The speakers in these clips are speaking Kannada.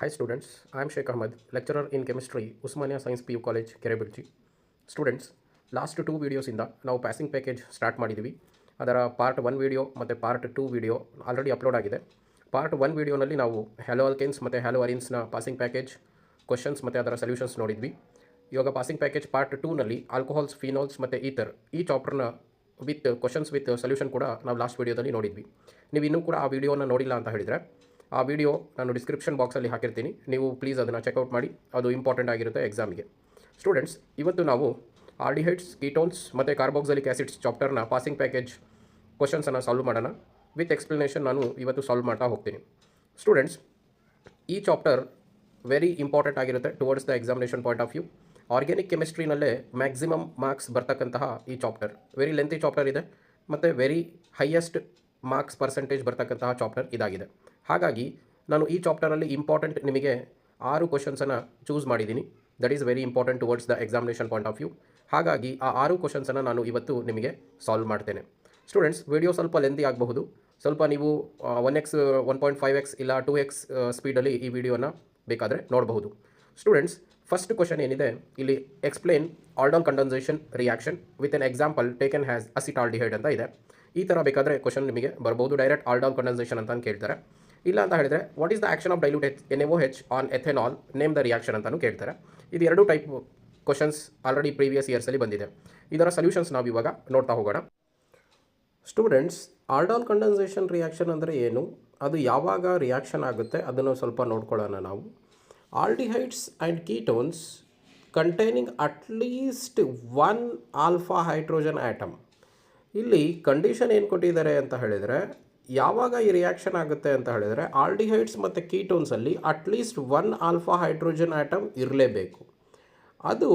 Hi students, I am Sheikh Ahmed, lecturer in chemistry, Usmania Science PU College, Kerebilchi. Students last 2 ವೀಡಿಯೋಸಿಂದ ನಾವು ಪಾಸಿಂಗ್ ಪ್ಯಾಕೇಜ್ ಸ್ಟಾರ್ಟ್ ಮಾಡಿದ್ದೀವಿ. ಅದರ ಪಾರ್ಟ್ 1 ವೀಡಿಯೋ ಮತ್ತು ಪಾರ್ಟ್ 2 ವೀಡಿಯೋ ಆಲ್ರೆಡಿ ಅಪ್ಲೋಡ್ ಆಗಿದೆ. ಪಾರ್ಟ್ 1 ವೀಡಿಯೋನಲ್ಲಿ ನಾವು ಹ್ಯಾಲೋ ಆಲ್ಕೇನ್ಸ್ ಮತ್ತು ಹ್ಯಾಲೋ ಅರಿನ್ಸ್ನ ಪಾಸಿಂಗ್ ಪ್ಯಾಕೇಜ್ ಕ್ವಶನ್ಸ್ ಮತ್ತು ಅದರ ಸೊಲ್ಯೂಷನ್ಸ್ ನೋಡಿದ್ವಿ. ಇವಾಗ ಪಾಸಿಂಗ್ ಪ್ಯಾಕೇಜ್ ಪಾರ್ಟ್ 2ನಲ್ಲಿ ಆಲ್ಕೋಹಾಲ್ಸ್, ಫಿನಾಲ್ಸ್ ಮತ್ತು ಈಥರ್ ಈ ಚಾಪ್ಟರ್ನ ವಿತ್ ಕ್ವಶನ್ಸ್ ವಿತ್ ಸೊಲ್ಯೂಷನ್ ಕೂಡ ನಾವು ಲಾಸ್ಟ್ ವೀಡಿಯೋದಲ್ಲಿ ನೋಡಿದ್ವಿ. ನೀವು ಇನ್ನೂ ಕೂಡ ಆ ವೀಡಿಯೋನ ನೋಡಿಲ್ಲ ಅಂತ ಹೇಳಿದರೆ ಆ ವಿಡಿಯೋ ನಾನು ಡಿಸ್ಕ್ರಿಪ್ಷನ್ ಬಾಕ್ಸಲ್ಲಿ ಹಾಕಿರ್ತೀನಿ. ನೀವು ಪ್ಲೀಸ್ ಅದನ್ನು ಚೆಕ್ಔಟ್ ಮಾಡಿ, ಅದು ಇಂಪಾರ್ಟೆಂಟ್ ಆಗಿರುತ್ತೆ ಎಕ್ಸಾಮಿಗೆ. ಸ್ಟೂಡೆಂಟ್ಸ್, ಇವತ್ತು ನಾವು ಆಲ್ಡಿಹೈಡ್ಸ್, ಕೀಟೋನ್ಸ್ ಮತ್ತು ಕಾರ್ಬಾಕ್ಸಿಲಿಕ್ ಆ್ಯಸಿಡ್ಸ್ ಚಾಪ್ಟರ್ನ ಪಾಸಿಂಗ್ ಪ್ಯಾಕೇಜ್ ಕ್ವಶನ್ಸನ್ನು ಸಾಲ್ವ್ ಮಾಡೋಣ. ವಿತ್ ಎಕ್ಸ್ಪ್ಲನೇಷನ್ ನಾನು ಇವತ್ತು ಸಾಲ್ವ್ ಮಾಡ್ತಾ ಹೋಗ್ತೀನಿ. ಸ್ಟೂಡೆಂಟ್ಸ್, ಈ ಚಾಪ್ಟರ್ ವೆರಿ ಇಂಪಾರ್ಟೆಂಟ್ ಆಗಿರುತ್ತೆ towards the examination point of view. Organic ಕೆಮಿಸ್ಟ್ರಿನಲ್ಲೇ ಮ್ಯಾಕ್ಸಿಮಮ್ ಮಾರ್ಕ್ಸ್ ಬರ್ತಕ್ಕಂತಹ ಈ ಚಾಪ್ಟರ್ ವೆರಿ ಲೆಂತಿ ಚಾಪ್ಟರ್ ಇದೆ ಮತ್ತು ವೆರಿ ಹೈಯೆಸ್ಟ್ ಮಾರ್ಕ್ಸ್ ಪರ್ಸೆಂಟೇಜ್ ಬರ್ತಕ್ಕಂತಹ ಚಾಪ್ಟರ್ ಇದಾಗಿದೆ. ಹಾಗಾಗಿ ನಾನು ಈ ಚಾಪ್ಟರಲ್ಲಿ ಇಂಪಾರ್ಟೆಂಟ್ ನಿಮಗೆ 6 ಕ್ವಶನ್ಸನ್ನು ಚೂಸ್ ಮಾಡಿದ್ದೀನಿ. That is very important towards the examination point of view. ಹಾಗಾಗಿ ಆ 6 ಕ್ವಶನ್ಸನ್ನು ನಾನು ಇವತ್ತು ನಿಮಗೆ ಸಾಲ್ವ್ ಮಾಡ್ತೇನೆ. ಸ್ಟೂಡೆಂಟ್ಸ್, ವಿಡಿಯೋ ಸ್ವಲ್ಪ ಲೆಂತಿ ಆಗಬಹುದು. ಸ್ವಲ್ಪ ನೀವು 1x 1.5x ಇಲ್ಲ 2x ಸ್ಪೀಡಲ್ಲಿ ಈ ವಿಡಿಯೋನ ಬೇಕಾದರೆ ನೋಡಬಹುದು. ಸ್ಟೂಡೆಂಟ್ಸ್, ಫಸ್ಟ್ ಕ್ವಶನ್ ಏನಿದೆ ಇಲ್ಲಿ, explain aldol condensation reaction with an example taken has acetaldehyde ಅಂತ ಇದೆ. ಈ ಥರ ಬೇಕಾದರೆ ಕ್ವಶನ್ ನಿಮಗೆ ಬರ್ಬೋದು. ಡೈರೆಕ್ಟ್ ಆಲ್ಡಾಲ್ ಕಂಡೆನ್ಸೇಷನ್ ಅಂತ ಕೇಳ್ತಾರೆ. ಇಲ್ಲ ಅಂತ ಹೇಳಿದರೆ what is the action of dilute NaOH on ethanol, name the reaction ಅಂತಲೂ ಕೇಳ್ತಾರೆ. ಇದು 2 ಟೈಪ್ ಕ್ವಶನ್ಸ್ ಆಲ್ರೆಡಿ ಪ್ರೀವಿಯಸ್ ಇಯರ್ಸಲ್ಲಿ ಬಂದಿದೆ. ಇದರ ಸೊಲ್ಯೂಷನ್ಸ್ ನಾವು ಇವಾಗ ನೋಡ್ತಾ ಹೋಗೋಣ. ಸ್ಟೂಡೆಂಟ್ಸ್, ಆಲ್ಡಾಲ್ ಕಂಡೆನ್ಸೇಷನ್ ರಿಯಾಕ್ಷನ್ ಅಂದರೆ ಏನು, ಅದು ಯಾವಾಗ ರಿಯಾಕ್ಷನ್ ಆಗುತ್ತೆ ಅದನ್ನು ಸ್ವಲ್ಪ ನೋಡ್ಕೊಳ್ಳೋಣ ನಾವು. Aldehydes and ketones containing at least 1 alpha hydrogen atom. ಇಲ್ಲಿ ಕಂಡೀಷನ್ ಏನು ಕೊಟ್ಟಿದ್ದಾರೆ ಅಂತ ಹೇಳಿದರೆ, ಯಾವಾಗ ಈ ರಿಯಾಕ್ಷನ್ ಆಗುತ್ತೆ ಅಂತ ಹೇಳಿದರೆ ಆಲ್ಡಿಹೈಡ್ಸ್ ಮತ್ತು ಕೀಟೋನ್ಸಲ್ಲಿ ಅಟ್ಲೀಸ್ಟ್ 1 ಆಲ್ಫಾ ಹೈಡ್ರೋಜನ್ ಆಟಮ್ ಇರಲೇಬೇಕು. ಅದು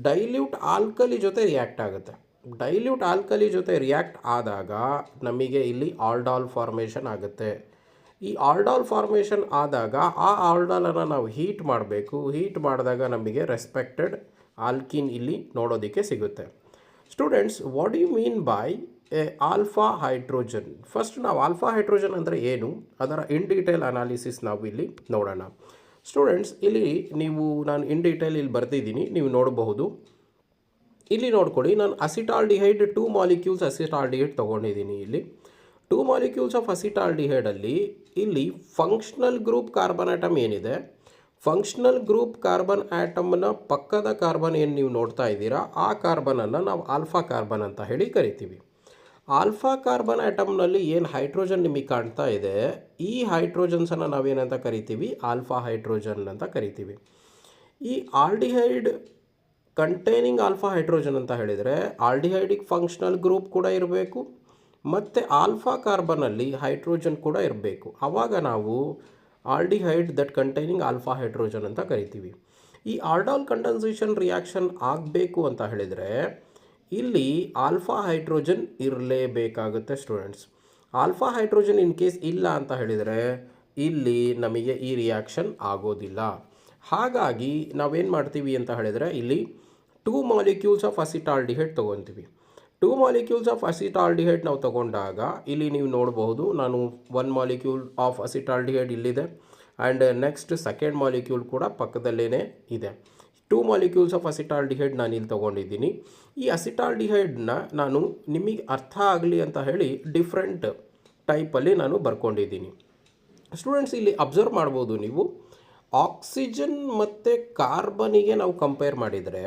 ಡೈಲ್ಯೂಟ್ ಆಲ್ಕಲಿ ಜೊತೆ ರಿಯಾಕ್ಟ್ ಆಗುತ್ತೆ. ಡೈಲ್ಯೂಟ್ ಆಲ್ಕಲಿ ಜೊತೆ ರಿಯಾಕ್ಟ್ ಆದಾಗ ನಮಗೆ ಇಲ್ಲಿ ಆಲ್ಡಾಲ್ ಫಾರ್ಮೇಷನ್ ಆಗುತ್ತೆ. ಈ ಆಲ್ಡಾಲ್ ಫಾರ್ಮೇಷನ್ ಆದಾಗ ಆ ಆಲ್ಡಾಲನ್ನು ನಾವು ಹೀಟ್ ಮಾಡಬೇಕು. ಹೀಟ್ ಮಾಡಿದಾಗ ನಮಗೆ ರೆಸ್ಪೆಕ್ಟೆಡ್ ಆಲ್ಕಿನ್ ಇಲ್ಲಿ ನೋಡೋದಕ್ಕೆ ಸಿಗುತ್ತೆ. Students, what do you mean by a alpha hydrogen? First ನಾವು ಆಲ್ಫಾ ಹೈಡ್ರೋಜನ್ ಅಂದರೆ ಏನು, ಅದರ ಇನ್ ಡೀಟೇಲ್ ಅನಾಲಿಸಿಸ್ ನಾವು ಇಲ್ಲಿ ನೋಡೋಣ. ಸ್ಟೂಡೆಂಟ್ಸ್, ಇಲ್ಲಿ ನಾನು ಇನ್ ಡೀಟೇಲ್ ಇಲ್ಲಿ ಬರ್ತಿದ್ದೀನಿ, ನೀವು ನೋಡಬಹುದು. ಇಲ್ಲಿ ನೋಡ್ಕೊಳ್ಳಿ, ನಾನು ಅಸಿಟಾಲ್ಡಿಹೈಡ್ 2 ಮಾಲಿಕ್ಯೂಲ್ಸ್ ಅಸಿಟಾಲ್ಡಿಹೈಡ್ ತೊಗೊಂಡಿದ್ದೀನಿ. ಇಲ್ಲಿ 2 ಮಾಲಿಕ್ಯೂಲ್ಸ್ ಆಫ್ ಅಸಿಟಾಲ್ಡಿಹೈಡಲ್ಲಿ ಇಲ್ಲಿ ಫಂಕ್ಷನಲ್ ಗ್ರೂಪ್ ಕಾರ್ಬನ್ ಆಟಮ್ ಏನಿದೆ, ಫಂಕ್ಷನಲ್ ಗ್ರೂಪ್ ಕಾರ್ಬನ್ ಆಟಮ್ನ ಪಕ್ಕದ ಕಾರ್ಬನ್ ಏನು ನೀವು ನೋಡ್ತಾ ಇದ್ದೀರಾ, ಆ ಕಾರ್ಬನನ್ನು ನಾವು ಆಲ್ಫಾ ಕಾರ್ಬನ್ ಅಂತ ಹೇಳಿ ಕರಿತೀವಿ. ಆಲ್ಫಾ ಕಾರ್ಬನ್ ಆಟಮ್ನಲ್ಲಿ ಏನು ಹೈಡ್ರೋಜನ್ ನಿಮಗೆ ಕಾಣ್ತಾ ಇದೆ, ಈ ಹೈಡ್ರೋಜನ್ಸನ್ನು ನಾವೇನಂತ ಕರಿತೀವಿ, ಆಲ್ಫಾ ಹೈಡ್ರೋಜನ್ ಅಂತ ಕರಿತೀವಿ. ಈ ಆಲ್ಡಿಹೈಡ್ ಕಂಟೈನಿಂಗ್ ಆಲ್ಫಾ ಹೈಡ್ರೋಜನ್ ಅಂತ ಹೇಳಿದರೆ ಆಲ್ಡಿಹೈಡಿಗೆ ಫಂಕ್ಷನಲ್ ಗ್ರೂಪ್ ಕೂಡ ಇರಬೇಕು ಮತ್ತು ಆಲ್ಫಾ ಕಾರ್ಬನಲ್ಲಿ ಹೈಡ್ರೋಜನ್ ಕೂಡ ಇರಬೇಕು. ಆವಾಗ ನಾವು aldehyde that containing alpha hydrogen ಅಂತ ಕರಿತೀವಿ. ಈ ಆಲ್ಡಾಲ್ ಕಂಡೆನ್ಸೇಷನ್ ರಿಯಾಕ್ಷನ್ ಆಗಬೇಕು ಅಂತ ಹೇಳಿದರೆ ಇಲ್ಲಿ ಆಲ್ಫಾ ಹೈಡ್ರೋಜನ್ ಇರಲೇಬೇಕಾಗುತ್ತೆ. Students, alpha hydrogen in case ಇಲ್ಲ ಅಂತ ಹೇಳಿದರೆ ಇಲ್ಲಿ ನಮಗೆ ಈ ರಿಯಾಕ್ಷನ್ ಆಗೋದಿಲ್ಲ. ಹಾಗಾಗಿ ನಾವೇನು ಮಾಡ್ತೀವಿ ಅಂತ ಹೇಳಿದರೆ ಇಲ್ಲಿ 2 ಮಾಲಿಕ್ಯೂಲ್ಸ್ ಆಫ್ ಅಸಿಟಾಲ್ಡಿಹೈಡ್ ತೊಗೊತೀವಿ. 2 ಮಾಲಿಕ್ಯೂಲ್ಸ್ ಆಫ್ ಅಸಿಟಾಲ್ಡಿಹೈಡ್ ನಾವು ತೊಗೊಂಡಾಗ ಇಲ್ಲಿ ನೀವು ನೋಡಬಹುದು, ನಾನು 1 ಮಾಲಿಕ್ಯೂಲ್ ಆಫ್ ಅಸಿಟಾಲ್ಡಿಹೈಡ್ ಇಲ್ಲಿದೆ ಆ್ಯಂಡ್ ನೆಕ್ಸ್ಟ್ ಸೆಕೆಂಡ್ ಮಾಲಿಕ್ಯೂಲ್ ಕೂಡ ಪಕ್ಕದಲ್ಲೇ ಇದೆ. 2 ಮಾಲಿಕ್ಯೂಲ್ಸ್ ಆಫ್ ಅಸಿಟಾಲ್ಡಿಹೈಡ್ ನಾನು ಇಲ್ಲಿ ತೊಗೊಂಡಿದ್ದೀನಿ. ಈ ಅಸಿಟಾಲ್ಡಿಹೈಡ್ನ ನಾನು ನಿಮಗೆ ಅರ್ಥ ಆಗಲಿ ಅಂತ ಹೇಳಿ ಡಿಫ್ರೆಂಟ್ ಟೈಪಲ್ಲಿ ನಾನು ಬರ್ಕೊಂಡಿದ್ದೀನಿ. ಸ್ಟೂಡೆಂಟ್ಸ್, ಇಲ್ಲಿ ಅಬ್ಸರ್ವ್ ಮಾಡ್ಬೋದು ನೀವು, ಆಕ್ಸಿಜನ್ ಮತ್ತು ಕಾರ್ಬನಿಗೆ ನಾವು ಕಂಪೇರ್ ಮಾಡಿದರೆ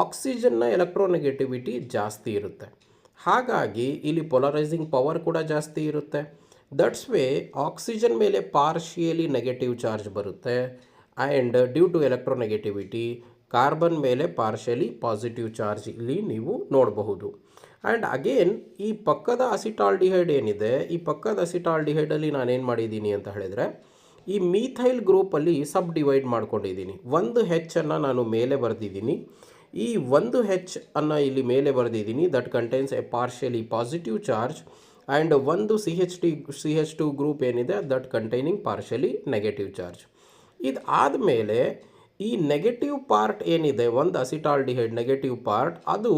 ಆಕ್ಸಿಜನ್ನ ಎಲೆಕ್ಟ್ರೋನೆಗೆಟಿವಿಟಿ ಜಾಸ್ತಿ ಇರುತ್ತೆ. ಹಾಗಾಗಿ ಇಲ್ಲಿ ಪೊಲರೈಸಿಂಗ್ ಪವರ್ ಕೂಡ ಜಾಸ್ತಿ ಇರುತ್ತೆ. ದಟ್ಸ್ ವೇ ಆಕ್ಸಿಜನ್ ಮೇಲೆ ಪಾರ್ಷಿಯಲಿ ನೆಗೆಟಿವ್ ಚಾರ್ಜ್ ಬರುತ್ತೆ and due to electronegativity carbon ಮೇಲೆ ಪಾರ್ಷಿಯಲಿ ಪಾಸಿಟಿವ್ ಚಾರ್ಜ್ ಇಲ್ಲಿ ನೀವು ನೋಡಬಹುದು. ಆ್ಯಂಡ್ ಅಗೇನ್ ಈ ಪಕ್ಕದ ಅಸಿಟಾಲ್ಡಿಹೈಡ್ ಏನಿದೆ, ಈ ಪಕ್ಕದ ಅಸಿಟಾಲ್ಡಿಹೈಡಲ್ಲಿ ನಾನೇನು ಮಾಡಿದ್ದೀನಿ ಅಂತ ಹೇಳಿದರೆ ಈ ಮೀಥೈಲ್ ಗ್ರೂಪಲ್ಲಿ ಸಬ್ ಡಿವೈಡ್ ಮಾಡ್ಕೊಂಡಿದ್ದೀನಿ. 1 H ನಾನು ಮೇಲೆ ಬರೆದಿದ್ದೀನಿ. ಈ 1 H ಇಲ್ಲಿ ಮೇಲೆ ಬರೆದಿದ್ದೀನಿ, that contains a partially positive charge and ಒಂದು CH2 ಗ್ರೂಪ್ ಏನಿದೆ that containing partially negative charge. ಇದು ಆದಮೇಲೆ ಈ ನೆಗೆಟಿವ್ ಪಾರ್ಟ್ ಏನಿದೆ, ಒಂದು ಅಸಿಟಾಲ್ಡಿಹೈಡ್ ನೆಗೆಟಿವ್ ಪಾರ್ಟ್, ಅದು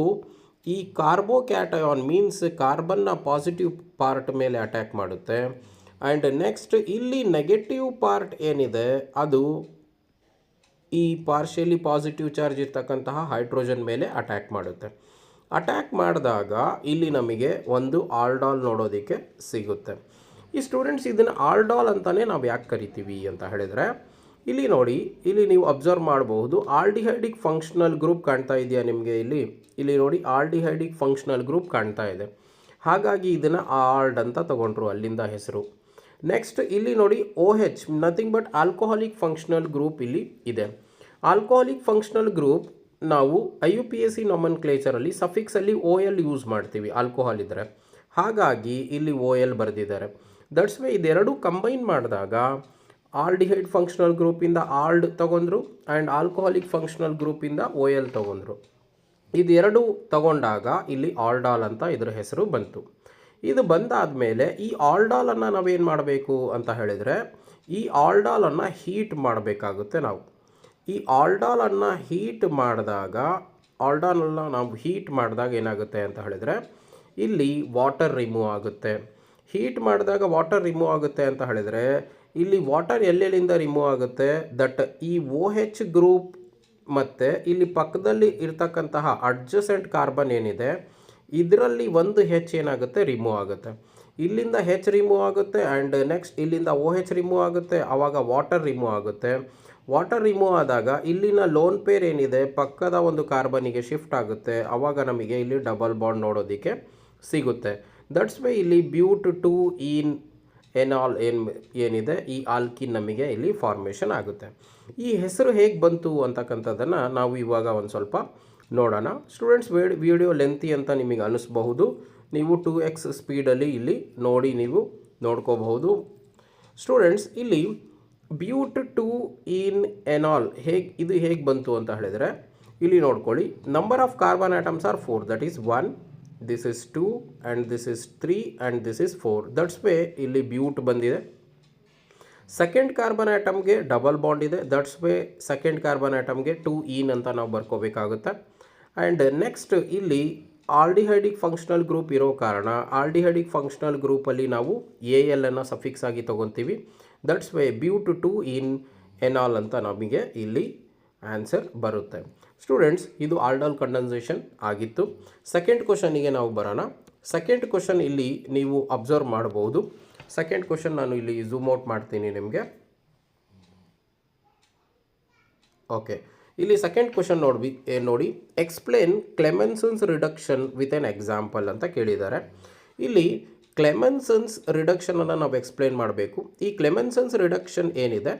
ಈ ಕಾರ್ಬೋಕ್ಯಾಟಯಾನ್ ಮೀನ್ಸ್ ಕಾರ್ಬನ್ನ ಪಾಸಿಟಿವ್ ಪಾರ್ಟ್ ಮೇಲೆ ಅಟ್ಯಾಕ್ ಮಾಡುತ್ತೆ ಆ್ಯಂಡ್ ನೆಕ್ಸ್ಟ್ ಇಲ್ಲಿ ನೆಗೆಟಿವ್ ಪಾರ್ಟ್ ಏನಿದೆ ಅದು ಈ ಪಾರ್ಷಿಯಲಿ ಪಾಸಿಟಿವ್ ಚಾರ್ಜ್ ಇರ್ತಕ್ಕಂತಹ ಹೈಡ್ರೋಜನ್ ಮೇಲೆ ಅಟ್ಯಾಕ್ ಮಾಡುತ್ತೆ. ಅಟ್ಯಾಕ್ ಮಾಡಿದಾಗ ಇಲ್ಲಿ ನಮಗೆ ಒಂದು ಆಲ್ಡಾಲ್ ನೋಡೋದಕ್ಕೆ ಸಿಗುತ್ತೆ. ಈ ಸ್ಟೂಡೆಂಟ್ಸ್ ಇದನ್ನು ಆಲ್ಡಾಲ್ ಅಂತಲೇ ನಾವು ಯಾಕೆ ಕರಿತೀವಿ ಅಂತ ಹೇಳಿದರೆ, ಇಲ್ಲಿ ನೋಡಿ, ಇಲ್ಲಿ ನೀವು ಅಬ್ಸರ್ವ್ ಮಾಡಬಹುದು ಆಲ್ಡಿಹೈಡಿಕ್ ಫಂಕ್ಷನಲ್ ಗ್ರೂಪ್ ಕಾಣ್ತಾ ಇದೆಯಾ ನಿಮಗೆ? ಇಲ್ಲಿ ನೋಡಿ ಆಲ್ಡಿಹೈಡಿಕ್ ಫಂಕ್ಷನಲ್ ಗ್ರೂಪ್ ಕಾಣ್ತಾ ಇದೆ. ಹಾಗಾಗಿ ಇದನ್ನು ಆಲ್ಡ್ ಅಂತ ತಗೊಂಡ್ರು, ಅಲ್ಲಿಂದ ಹೆಸರು. ನೆಕ್ಸ್ಟ್ ಇಲ್ಲಿ ನೋಡಿ OH, nothing but alcoholic functional group ಇಲ್ಲಿ ಇದೆ. ಆಲ್ಕೋಹಾಲಿಕ್ ಫಂಕ್ಷನಲ್ ಗ್ರೂಪ್ ನಾವು IUPAC ನಾಮನ್ಕ್ಲೇಚರಲ್ಲಿ ಸಫಿಕ್ಸಲ್ಲಿ OL ಯೂಸ್ ಮಾಡ್ತೀವಿ ಆಲ್ಕೋಹಾಲ್ ಇದ್ದರೆ, ಹಾಗಾಗಿ ಇಲ್ಲಿ OL ಬರೆದಿದ್ದಾರೆ. ದಟ್ಸ್ ವೇ ಇದೆರಡು ಕಂಬೈನ್ ಮಾಡಿದಾಗ ಆಲ್ಡಿಹೈಡ್ ಫಂಕ್ಷನಲ್ ಗ್ರೂಪಿಂದ ಆಲ್ಡ್ ತಗೊಂಡ್ರು ಆ್ಯಂಡ್ ಆಲ್ಕೋಹಾಲಿಕ್ ಫಂಕ್ಷನಲ್ ಗ್ರೂಪಿಂದ OL ತಗೊಂಡ್ರು. ಇದೆರಡು ತಗೊಂಡಾಗ ಇಲ್ಲಿ ಆಲ್ಡಾಲ್ ಅಂತ ಇದರ ಹೆಸರು ಬಂತು. ಇದು ಬಂದಾದಮೇಲೆ ಈ ಆಲ್ಡಾಲನ್ನು ನಾವೇನು ಮಾಡಬೇಕು ಅಂತ ಹೇಳಿದರೆ, ಈ ಆಲ್ಡಾಲನ್ನು ಹೀಟ್ ಮಾಡಬೇಕಾಗುತ್ತೆ ನಾವು. ಈ ಆಲ್ಡಾಲನ್ನು ಹೀಟ್ ಮಾಡಿದಾಗ ಏನಾಗುತ್ತೆ ಅಂತ ಹೇಳಿದರೆ, ಇಲ್ಲಿ ವಾಟರ್ ರಿಮೂವ್ ಆಗುತ್ತೆ. ಹೀಟ್ ಮಾಡಿದಾಗ ವಾಟರ್ ರಿಮೂವ್ ಆಗುತ್ತೆ ಅಂತ ಹೇಳಿದರೆ, ಇಲ್ಲಿ ವಾಟರ್ ಎಲ್ಲೆಲ್ಲಿಂದ ರಿಮೂವ್ ಆಗುತ್ತೆ? ದಟ್ ಈ OH ಗ್ರೂಪ್ ಮತ್ತು ಇಲ್ಲಿ ಪಕ್ಕದಲ್ಲಿ ಇರ್ತಕ್ಕಂತಹ ಅಡ್ಜಸೆಂಟ್ ಕಾರ್ಬನ್ ಏನಿದೆ ಇದರಲ್ಲಿ ಒಂದು H ಏನಾಗುತ್ತೆ? ರಿಮೂವ್ ಆಗುತ್ತೆ. ಇಲ್ಲಿಂದ H ರಿಮೂವ್ ಆಗುತ್ತೆ ಆ್ಯಂಡ್ ನೆಕ್ಸ್ಟ್ ಇಲ್ಲಿಂದ OH ರಿಮೂವ್ ಆಗುತ್ತೆ. ಆವಾಗ ವಾಟರ್ ರಿಮೂವ್ ಆಗುತ್ತೆ. ವಾಟರ್ ರಿಮೂವ್ ಆದಾಗ ಇಲ್ಲಿನ ಲೋನ್ ಪೇರ್ ಏನಿದೆ ಪಕ್ಕದ ಒಂದು ಕಾರ್ಬನಿಗೆ ಶಿಫ್ಟ್ ಆಗುತ್ತೆ. ಆವಾಗ ನಮಗೆ ಇಲ್ಲಿ ಡಬಲ್ ಬಾಂಡ್ ನೋಡೋದಕ್ಕೆ ಸಿಗುತ್ತೆ. ದಟ್ಸ್ ವೇ ಇಲ್ಲಿ ಬ್ಯೂಟ್ ಟು ಇನ್ ಎನಾಲ್ ಏನಿದೆ ಈ ಆಲ್ಕಿನ್ ನಮಗೆ ಇಲ್ಲಿ ಫಾರ್ಮೇಷನ್ ಆಗುತ್ತೆ. ಈ ಹೆಸರು ಹೇಗೆ ಬಂತು ಅಂತಕ್ಕಂಥದ್ದನ್ನು ನಾವು ಇವಾಗ ಒಂದು ಸ್ವಲ್ಪ ನೋಡೋಣ. ಸ್ಟೂಡೆಂಟ್ಸ್, ವಿಡಿಯೋ ಲೆಂತಿ ಅಂತ ನಿಮಗೆ ಅನ್ನಿಸ್ಬಹುದು. ನೀವು 2x ಸ್ಪೀಡಲ್ಲಿ ಇಲ್ಲಿ ನೋಡಿ ನೀವು ನೋಡ್ಕೋಬಹುದು. ಸ್ಟೂಡೆಂಟ್ಸ್, ಇಲ್ಲಿ ಬ್ಯೂಟ್ ಟು ಇನ್ ಎನಾಲ್ ಹೇಗೆ ಬಂತು ಅಂತ ಹೇಳಿದರೆ, ಇಲ್ಲಿ ನೋಡ್ಕೊಳ್ಳಿ, number of carbon atoms R 4, that is 1, this is 2 and this is 3 and this is 4. That's way ಇಲ್ಲಿ ಬ್ಯೂಟ್ ಬಂದಿದೆ. ಸೆಕೆಂಡ್ ಕಾರ್ಬನ್ ಆಟಮ್ಗೆ ಡಬಲ್ ಬಾಂಡ್ ಇದೆ. ದಟ್ಸ್ ವೇ ಸೆಕೆಂಡ್ ಕಾರ್ಬನ್ ಆಟಮ್ಗೆ 2 ಇನ್ ಅಂತ ನಾವು ಬರ್ಕೋಬೇಕಾಗುತ್ತೆ. ಆ್ಯಂಡ್ ನೆಕ್ಸ್ಟ್ ಇಲ್ಲಿ ಆಲ್ಡಿಹೈಡಿಕ್ ಫಂಕ್ಷನಲ್ ಗ್ರೂಪ್ ಇರೋ ಕಾರಣ ಆಲ್ಡಿಹೈಡಿಕ್ ಫಂಕ್ಷನಲ್ ಗ್ರೂಪಲ್ಲಿ ನಾವು AL ಅನ್ನು ಸಫಿಕ್ಸ್ ಆಗಿ ತೊಗೊತೀವಿ. ದಟ್ಸ್ ವೇ ಬ್ಯೂಟ್ ಟು ಇನ್ ಎನಾಲ್ ಅಂತ ನಮಗೆ ಇಲ್ಲಿ ಆನ್ಸರ್ ಬರುತ್ತೆ. ಸ್ಟೂಡೆಂಟ್ಸ್, ಇದು ಆಲ್ಡಾಲ್ ಕಂಡೆನ್ಸೇಷನ್ ಆಗಿತ್ತು. ಸೆಕೆಂಡ್ ಕ್ವಶನಿಗೆ ನಾವು ಬರೋಣ. ಸೆಕೆಂಡ್ ಕ್ವಶನ್ ಇಲ್ಲಿ ನೀವು ಅಬ್ಸರ್ವ್ ಮಾಡ್ಬೋದು. ಸೆಕೆಂಡ್ ಕ್ವಶನ್ ನಾನು ಇಲ್ಲಿ ಝೂಮ್ ಔಟ್ ಮಾಡ್ತೀನಿ ನಿಮಗೆ. ಓಕೆ, ಇಲ್ಲಿ ಸೆಕೆಂಡ್ ಕ್ವಶನ್ ನೋಡಿ, explain Clemmensen's reduction with an example ಅಂತ ಕೇಳಿದ್ದಾರೆ. ಇಲ್ಲಿ ಕ್ಲೆಮೆನ್ಸನ್ಸ್ ರಿಡಕ್ಷನನ್ನು ನಾವು ಎಕ್ಸ್ಪ್ಲೇನ್ ಮಾಡಬೇಕು. ಈ ಕ್ಲೆಮೆನ್ಸನ್ಸ್ ರಿಡಕ್ಷನ್ ಏನಿದೆ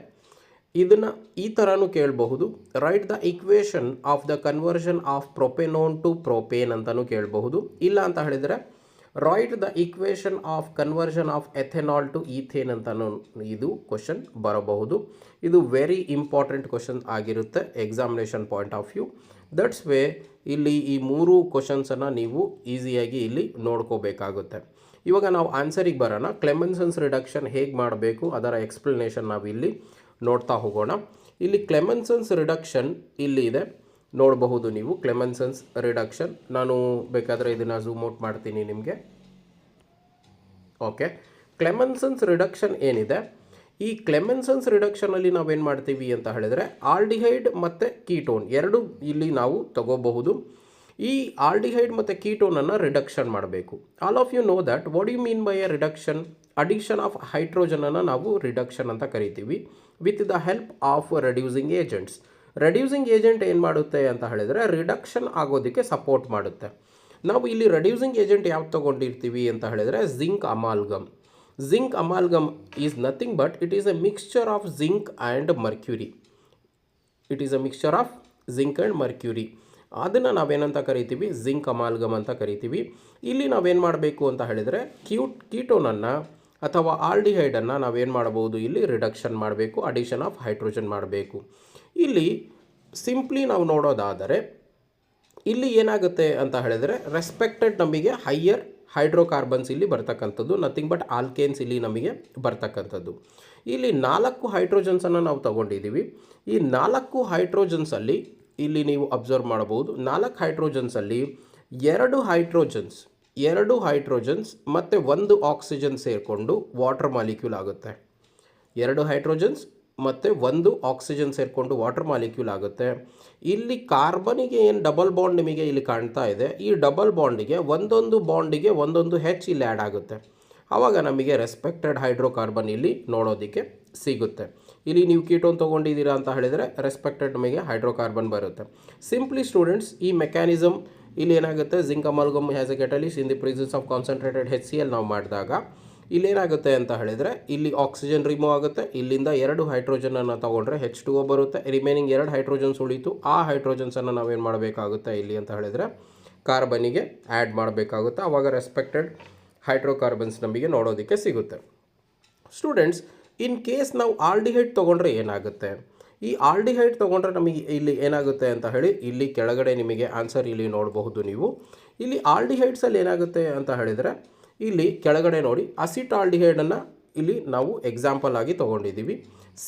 ಇದನ್ನು ಈ ಥರನೂ ಕೇಳಬಹುದು. Write the equation of the conversion of propanone to propane ಅಂತಲೂ ಕೇಳಬಹುದು. ಇಲ್ಲ ಅಂತ ಹೇಳಿದರೆ write the equation of conversion of ethanol to ethane ಅಂತಲೂ ಇದು ಕ್ವಶನ್ ಬರಬಹುದು. ಇದು ವೆರಿ ಇಂಪಾರ್ಟೆಂಟ್ ಕ್ವಶನ್ ಆಗಿರುತ್ತೆ examination point of view. That's way ಇಲ್ಲಿ ಈ ಮೂರು ಕ್ವಶನ್ಸನ್ನು ನೀವು ಈಸಿಯಾಗಿ ಇಲ್ಲಿ ನೋಡ್ಕೋಬೇಕಾಗುತ್ತೆ. ಇವಾಗ ನಾವು ಆನ್ಸರಿಗೆ ಬರೋಣ. ಕ್ಲೆಮೆನ್ಸನ್ಸ್ ರಿಡಕ್ಷನ್ ಹೇಗೆ ಮಾಡಬೇಕು ಅದರ ಎಕ್ಸ್ಪ್ಲನೇಷನ್ ನಾವು ಇಲ್ಲಿ ನೋಡ್ತಾ ಹೋಗೋಣ. ಇಲ್ಲಿ ಕ್ಲೆಮೆನ್ಸನ್ಸ್ ರಿಡಕ್ಷನ್ ಇಲ್ಲಿ ಇದೆ, ನೋಡಬಹುದು ನೀವು ಕ್ಲೆಮೆನ್ಸನ್ಸ್ ರಿಡಕ್ಷನ್. ನಾನು ಬೇಕಾದರೆ ಇದನ್ನು ಝೂಮ್ ಔಟ್ ಮಾಡ್ತೀನಿ ನಿಮಗೆ. ಓಕೆ, ಕ್ಲೆಮೆನ್ಸನ್ಸ್ ರಿಡಕ್ಷನ್ ಏನಿದೆ, ಈ ಕ್ಲೆಮೆನ್ಸನ್ಸ್ ರಿಡಕ್ಷನಲ್ಲಿ ನಾವೇನು ಮಾಡ್ತೀವಿ ಅಂತ ಹೇಳಿದರೆ ಆಲ್ಡಿಹೈಡ್ ಮತ್ತು ಕೀಟೋನ್ ಎರಡು ಇಲ್ಲಿ ನಾವು ತಗೋಬಹುದು. ಈ ಆಲ್ಡಿಹೈಡ್ ಮತ್ತು ಕೀಟೋನನ್ನು ರಿಡಕ್ಷನ್ ಮಾಡಬೇಕು. All of you know that what you mean by a reduction. Addition of ಹೈಡ್ರೋಜನನ್ನು ನಾವು ರಿಡಕ್ಷನ್ ಅಂತ ಕರಿತೀವಿ with the help of reducing agents. Reducing agent ಏನು ಮಾಡುತ್ತೆ ಅಂತ ಹೇಳಿದರೆ ರಿಡಕ್ಷನ್ ಆಗೋದಕ್ಕೆ ಸಪೋರ್ಟ್ ಮಾಡುತ್ತೆ. ನಾವು ಇಲ್ಲಿ ರೆಡ್ಯೂಸಿಂಗ್ ಏಜೆಂಟ್ ಯಾವ್ದು ತೊಗೊಂಡಿರ್ತೀವಿ ಅಂತ ಹೇಳಿದರೆ zinc amalgam. Zinc amalgam is nothing but it is A mixture of zinc and mercury. ಅದನ್ನು ನಾವೇನಂತ ಕರಿತೀವಿ? ಜಿಂಕ್ ಅಮಾಲ್ಗಮ್ ಅಂತ ಕರಿತೀವಿ. ಇಲ್ಲಿ ನಾವೇನು ಮಾಡಬೇಕು ಅಂತ ಹೇಳಿದರೆ ಕೀಟೋನನ್ನು ಅಥವಾ ಆಲ್ಡಿಹೈಡನ್ನು ನಾವೇನು ಮಾಡಬಹುದು? ಇಲ್ಲಿ ರಿಡಕ್ಷನ್ ಮಾಡಬೇಕು, ಅಡಿಷನ್ ಆಫ್ ಹೈಡ್ರೋಜನ್ ಮಾಡಬೇಕು. ಇಲ್ಲಿ ಸಿಂಪ್ಲಿ ನಾವು ನೋಡೋದಾದರೆ ಇಲ್ಲಿ ಏನಾಗುತ್ತೆ ಅಂತ ಹೇಳಿದರೆ ರೆಸ್ಪೆಕ್ಟೆಡ್ ನಮಗೆ ಹೈಯರ್ ಹೈಡ್ರೋಕಾರ್ಬನ್ಸ್ ಇಲ್ಲಿ ಬರ್ತಕ್ಕಂಥದ್ದು, ನಥಿಂಗ್ ಬಟ್ ಆಲ್ಕೇನ್ಸ್ ಇಲ್ಲಿ ನಮಗೆ ಬರ್ತಕ್ಕಂಥದ್ದು. ಇಲ್ಲಿ 4 ಹೈಡ್ರೋಜನ್ಸನ್ನು ನಾವು ತಗೊಂಡಿದ್ದೀವಿ. ಈ 4 ಹೈಡ್ರೋಜನ್ಸಲ್ಲಿ ಇಲ್ಲಿ ನೀವು ಅಬ್ಸರ್ವ್ ಮಾಡಬಹುದು, 4 ಹೈಡ್ರೋಜನ್ಸಲ್ಲಿ 2 ಹೈಡ್ರೋಜನ್ಸ್ 2 ಹೈಡ್ರೋಜನ್ಸ್ ಮತ್ತು 1 ಆಕ್ಸಿಜನ್ ಸೇರಿಕೊಂಡು ವಾಟರ್ ಮಾಲಿಕ್ಯೂಲ್ ಆಗುತ್ತೆ. 2 ಹೈಡ್ರೋಜನ್ಸ್ ಮತ್ತು 1 ಆಕ್ಸಿಜನ್ ಸೇರಿಕೊಂಡು ವಾಟರ್ ಮಾಲಿಕ್ಯೂಲ್ ಆಗುತ್ತೆ. ಇಲ್ಲಿ ಕಾರ್ಬನಿಗೆ ಏನು ಡಬಲ್ ಬಾಂಡ್ ನಿಮಗೆ ಇಲ್ಲಿ ಕಾಣ್ತಾ ಇದೆ, ಈ ಡಬಲ್ ಬಾಂಡಿಗೆ ಒಂದೊಂದು ಬಾಂಡಿಗೆ ಒಂದೊಂದು ಹೆಚ್ ಇಲ್ಲಿ ಆ್ಯಡ್ ಆಗುತ್ತೆ. ಆವಾಗ ನಮಗೆ ರೆಸ್ಪೆಕ್ಟೆಡ್ ಹೈಡ್ರೋಕಾರ್ಬನ್ ಇಲ್ಲಿ ನೋಡೋದಕ್ಕೆ ಸಿಗುತ್ತೆ. ಇಲ್ಲಿ ನೀವು ಕೀಟೋನ್ ತೊಗೊಂಡಿದ್ದೀರಾ ಅಂತ ಹೇಳಿದರೆ ರೆಸ್ಪೆಕ್ಟೆಡ್ ನಮಗೆ ಹೈಡ್ರೋಕಾರ್ಬನ್ ಬರುತ್ತೆ. ಸಿಂಪ್ಲಿ ಸ್ಟೂಡೆಂಟ್ಸ್, ಈ ಮೆಕ್ಯಾನಿಸಮ್ ಇಲ್ಲಿ ಏನಾಗುತ್ತೆ, zinc amalgam has A catalyst in the presence of concentrated HCl ನಾವು ಮಾಡಿದಾಗ ಇಲ್ಲೇನಾಗುತ್ತೆ ಅಂತ ಹೇಳಿದರೆ ಇಲ್ಲಿ ಆಕ್ಸಿಜನ್ ರಿಮೂವ್ ಆಗುತ್ತೆ. ಇಲ್ಲಿಂದ 2 ಹೈಡ್ರೋಜನನ್ನು ತೊಗೊಂಡ್ರೆ H2O ಬರುತ್ತೆ. ರಿಮೈನಿಂಗ್ 2 ಹೈಡ್ರೋಜನ್ಸ್ ಉಳಿತು. ಆ ಹೈಡ್ರೋಜನ್ಸನ್ನು ನಾವೇನು ಮಾಡಬೇಕಾಗುತ್ತೆ ಇಲ್ಲಿ ಅಂತ ಹೇಳಿದರೆ ಕಾರ್ಬನಿಗೆ ಆ್ಯಡ್ ಮಾಡಬೇಕಾಗುತ್ತೆ. ಆವಾಗ ರೆಸ್ಪೆಕ್ಟೆಡ್ ಹೈಡ್ರೋಕಾರ್ಬನ್ಸ್ ನಮಗೆ ನೋಡೋದಕ್ಕೆ ಸಿಗುತ್ತೆ. ಸ್ಟೂಡೆಂಟ್ಸ್, ಇನ್ ಕೇಸ್ ನಾವು ಆಲ್ಡಿಹೈಡ್ ತೊಗೊಂಡ್ರೆ ಏನಾಗುತ್ತೆ, ಈ ಆಲ್ಡಿಹೈಡ್ ತೊಗೊಂಡ್ರೆ ನಮಗೆ ಇಲ್ಲಿ ಏನಾಗುತ್ತೆ ಅಂತ ಹೇಳಿ ಇಲ್ಲಿ ಕೆಳಗಡೆ ನಿಮಗೆ ಆನ್ಸರ್ ಇಲ್ಲಿ ನೋಡಬಹುದು. ನೀವು ಇಲ್ಲಿ ಆಲ್ಡಿಹೈಡ್ಸಲ್ಲಿ ಏನಾಗುತ್ತೆ ಅಂತ ಹೇಳಿದರೆ ಇಲ್ಲಿ ಕೆಳಗಡೆ ನೋಡಿ, ಅಸಿಟಾಲ್ಡಿಹೈಡನ್ನು ಇಲ್ಲಿ ನಾವು ಎಕ್ಸಾಂಪಲ್ ಆಗಿ ತೊಗೊಂಡಿದ್ದೀವಿ.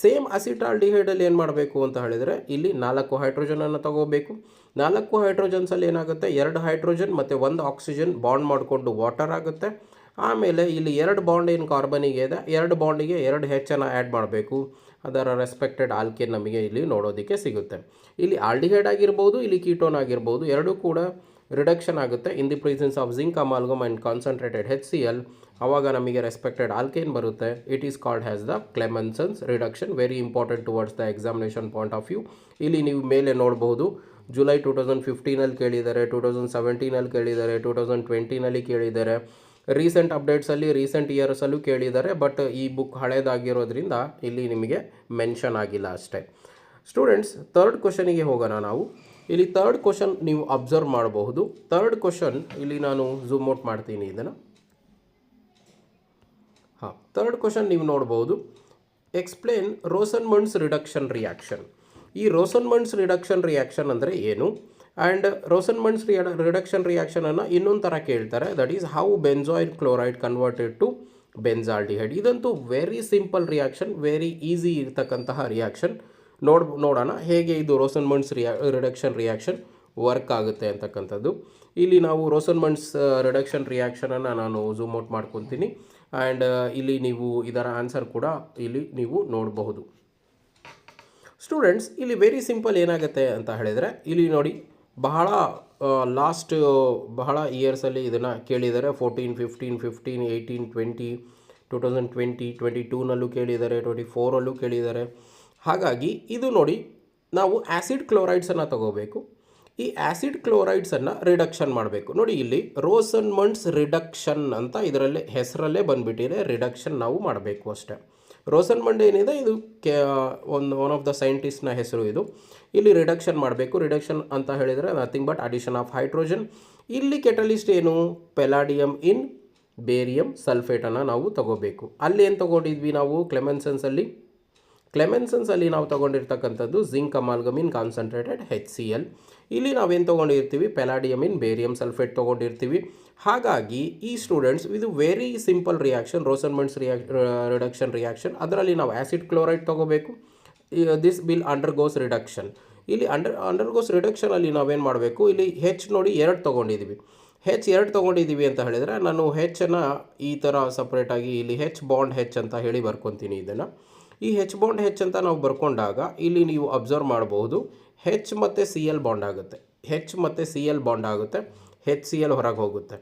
ಸೇಮ್ ಅಸಿಟಾಲ್ಡಿಹೈಡಲ್ಲಿ ಏನು ಮಾಡಬೇಕು ಅಂತ ಹೇಳಿದರೆ ಇಲ್ಲಿ 4 ಹೈಡ್ರೋಜನನ್ನು ತಗೋಬೇಕು. 4 ಹೈಡ್ರೋಜನ್ಸಲ್ಲಿ ಏನಾಗುತ್ತೆ, 2 ಹೈಡ್ರೋಜನ್ ಮತ್ತು 1 ಆಕ್ಸಿಜನ್ ಬಾಂಡ್ ಮಾಡಿಕೊಂಡು ವಾಟರ್ ಆಗುತ್ತೆ. ಆಮೇಲೆ ಇಲ್ಲಿ 2 ಬಾಂಡ್ ಏನು ಕಾರ್ಬನಿಗೆ ಇದೆ, 2 ಬಾಂಡಿಗೆ 2 ಹೆಚ್ಚನ್ನು ಆ್ಯಡ್ ಮಾಡಬೇಕು. ಅದರ ರೆಸ್ಪೆಕ್ಟೆಡ್ ಆಲ್ಕೇನ್ ನಮಗೆ ಇಲ್ಲಿ ನೋಡೋದಕ್ಕೆ ಸಿಗುತ್ತೆ. ಇಲ್ಲಿ ಆಲ್ಡಿಹೈಡ್ ಆಗಿರ್ಬೋದು, ಇಲ್ಲಿ ಕೀಟೋನ್ ಆಗಿರ್ಬೋದು, ಎರಡೂ ಕೂಡ ರಿಡಕ್ಷನ್ ಆಗುತ್ತೆ in the presence of zinc amalgam and concentrated HCl. ಆವಾಗ ನಮಗೆ ರೆಸ್ಪೆಕ್ಟೆಡ್ ಆಲ್ಕೇನ್ ಬರುತ್ತೆ. It is called has the Clemmensen's reduction. Very important towards the examination point of view. ಇಲ್ಲಿ ನೀವು ಮೇಲೆ ನೋಡಬಹುದು, ಜುಲೈ 2015 ಕೇಳಿದ್ದಾರೆ, 2017 ಕೇಳಿದ್ದಾರೆ, 2020 ಕೇಳಿದ್ದಾರೆ. ರೀಸೆಂಟ್ ಅಪ್ಡೇಟ್ಸಲ್ಲಿ ರೀಸೆಂಟ್ ಇಯರ್ಸಲ್ಲೂ ಕೇಳಿದ್ದಾರೆ. ಬಟ್ ಈ ಬುಕ್ ಹಳೇದಾಗಿರೋದ್ರಿಂದ ಇಲ್ಲಿ ನಿಮಗೆ ಮೆನ್ಷನ್ ಆಗಿಲ್ಲ ಅಷ್ಟೇ. ಸ್ಟೂಡೆಂಟ್ಸ್, ಥರ್ಡ್ ಕ್ವಶನಿಗೆ ಹೋಗೋಣ ನಾವು. ಇಲ್ಲಿ ಥರ್ಡ್ ಕ್ವಶನ್ ನೀವು ಅಬ್ಸರ್ವ್ ಮಾಡಬಹುದು. ಥರ್ಡ್ ಕ್ವಶನ್ ಇಲ್ಲಿ ನಾನು ಝೂಮ್ ಔಟ್ ಮಾಡ್ತೀನಿ ಇದನ್ನು. ಥರ್ಡ್ ಕ್ವಶನ್ ನೀವು ನೋಡ್ಬೋದು, ಎಕ್ಸ್ಪ್ಲೇನ್ ರೋಸನ್ಮಂಡ್ಸ್ ರಿಡಕ್ಷನ್ ರಿಯಾಕ್ಷನ್. ಈ ರೋಸನ್ಮಂಡ್ಸ್ ರಿಡಕ್ಷನ್ ರಿಯಾಕ್ಷನ್ ಅಂದರೆ ಏನು, ಆ್ಯಂಡ್ ರೋಸನ್ಮಂಡ್ಸ್ ರಿಡಕ್ಷನ್ ರಿಯಾಕ್ಷನನ್ನು ಇನ್ನೊಂದು ಥರ ಕೇಳ್ತಾರೆ, that is how benzoyl chloride converted to benzaldehyde. ಇದಂತೂ very simple reaction, very easy ಇರ್ತಕ್ಕಂತಹ ರಿಯಾಕ್ಷನ್. ನೋಡೋಣ ಹೇಗೆ ಇದು ರೋಸನ್ಮಂಡ್ಸ್ ರಿಡಕ್ಷನ್ ರಿಯಾಕ್ಷನ್ ವರ್ಕ್ ಆಗುತ್ತೆ ಅಂತಕ್ಕಂಥದ್ದು. ಇಲ್ಲಿ ನಾವು ರೋಸನ್ಮಂಡ್ಸ್ ರಿಡಕ್ಷನ್ ರಿಯಾಕ್ಷನನ್ನು ನಾನು ಝೂಮ್ ಔಟ್ ಮಾಡ್ಕೊತೀನಿ. ಆ್ಯಂಡ್ ಇಲ್ಲಿ ನೀವು ಇದರ ಆನ್ಸರ್ ಕೂಡ ಇಲ್ಲಿ ನೀವು ನೋಡಬಹುದು. ಸ್ಟೂಡೆಂಟ್ಸ್, ಇಲ್ಲಿ ವೆರಿ ಸಿಂಪಲ್ ಏನಾಗುತ್ತೆ ಅಂತ ಹೇಳಿದರೆ ಇಲ್ಲಿ ನೋಡಿ, ಬಹಳ ಇಯರ್ಸಲ್ಲಿ ಇದನ್ನು ಕೇಳಿದ್ದಾರೆ. 14, 15, 18, 20, 2020, 22ನಲ್ಲೂ ಕೇಳಿದ್ದಾರೆ, 24ಅಲ್ಲೂ ಕೇಳಿದ್ದಾರೆ. ಹಾಗಾಗಿ ಇದು ನೋಡಿ, ನಾವು ಆ್ಯಸಿಡ್ ಕ್ಲೋರೈಡ್ಸನ್ನು ತಗೋಬೇಕು. ಈ ಆ್ಯಸಿಡ್ ಕ್ಲೋರೈಡ್ಸನ್ನು ರಿಡಕ್ಷನ್ ಮಾಡಬೇಕು. ನೋಡಿ, ಇಲ್ಲಿ ರೋಸನ್ಮಂಡ್ಸ್ ರಿಡಕ್ಷನ್ ಅಂತ ಇದರಲ್ಲೇ ಹೆಸರಲ್ಲೇ ಬಂದುಬಿಟ್ಟಿದೆ. ರಿಡಕ್ಷನ್ ನಾವು ಮಾಡಬೇಕು ಅಷ್ಟೇ. ರೋಸನ್ಮಂಡ್ ಏನಿದೆ ಇದು ಒನ್ ಆಫ್ ದ ಸೈಂಟಿಸ್ಟ್ನ ಹೆಸರು ಇದು. ಇಲ್ಲಿ ರಿಡಕ್ಷನ್ ಮಾಡಬೇಕು. ರಿಡಕ್ಷನ್ ಅಂತ ಹೇಳಿದರೆ nothing but addition of hydrogen. ಇಲ್ಲಿ ಕೆಟಲಿಸ್ಟ್ ಏನು, ಪೆಲಾಡಿಯಮ್ ಇನ್ ಬೇರಿಯಮ್ ಸಲ್ಫೇಟನ್ನು ನಾವು ತಗೋಬೇಕು. ಅಲ್ಲಿ ಏನು ತೊಗೊಂಡಿದ್ವಿ ನಾವು, ಕ್ಲೆಮೆನ್ಸನ್ಸಲ್ಲಿ ನಾವು ತೊಗೊಂಡಿರ್ತಕ್ಕಂಥದ್ದು ಜಿಂಕ್ ಅಮಾಲ್ಗಮ್ ಇನ್ ಕಾನ್ಸಂಟ್ರೇಟೆಡ್ HCl. ಇಲ್ಲಿ ನಾವೇನು ತೊಗೊಂಡಿರ್ತೀವಿ, ಪೆಲಾಡಿಯಮ್ ಇನ್ ಬೇರಿಯಮ್ ಸಲ್ಫೇಟ್ ತೊಗೊಂಡಿರ್ತೀವಿ. ಹಾಗಾಗಿ ಈ ಸ್ಟೂಡೆಂಟ್ಸ್, ಇದು very simple reaction, Rosenmund's reduction reaction. ಅದರಲ್ಲಿ ನಾವು ಆ್ಯಸಿಡ್ ಕ್ಲೋರೈಡ್ ತೊಗೋಬೇಕು. This will undergoes reduction. ಇಲ್ಲಿ ಅಂಡರ್ಗೋಸ್ ರಿಡಕ್ಷನಲ್ಲಿ ನಾವೇನು ಮಾಡಬೇಕು, ಇಲ್ಲಿ ಹೆಚ್ ನೋಡಿ 2 ತೊಗೊಂಡಿದ್ದೀವಿ. ಹೆಚ್ 2 ತೊಗೊಂಡಿದ್ದೀವಿ ಅಂತ ಹೇಳಿದರೆ ನಾನು ಹೆಚ್ಚನ್ನು ಈ ಥರ ಸಪ್ರೇಟಾಗಿ ಇಲ್ಲಿ ಹೆಚ್ ಬಾಂಡ್ ಹೆಚ್ ಅಂತ ಹೇಳಿ ಬರ್ಕೊತೀನಿ. ಇದನ್ನು ಈ ಹೆಚ್ ಬಾಂಡ್ ಹೆಚ್ ಅಂತ ನಾವು ಬರ್ಕೊಂಡಾಗ ಇಲ್ಲಿ ನೀವು ಅಬ್ಸರ್ವ್ ಮಾಡಬಹುದು, ಹೆಚ್ ಮತ್ತು Cl ಬಾಂಡ್ ಆಗುತ್ತೆ. ಹೆಚ್ ಮತ್ತು Cl ಬಾಂಡ್ ಆಗುತ್ತೆ. HCl ಹೊರಗೆ ಹೋಗುತ್ತೆ.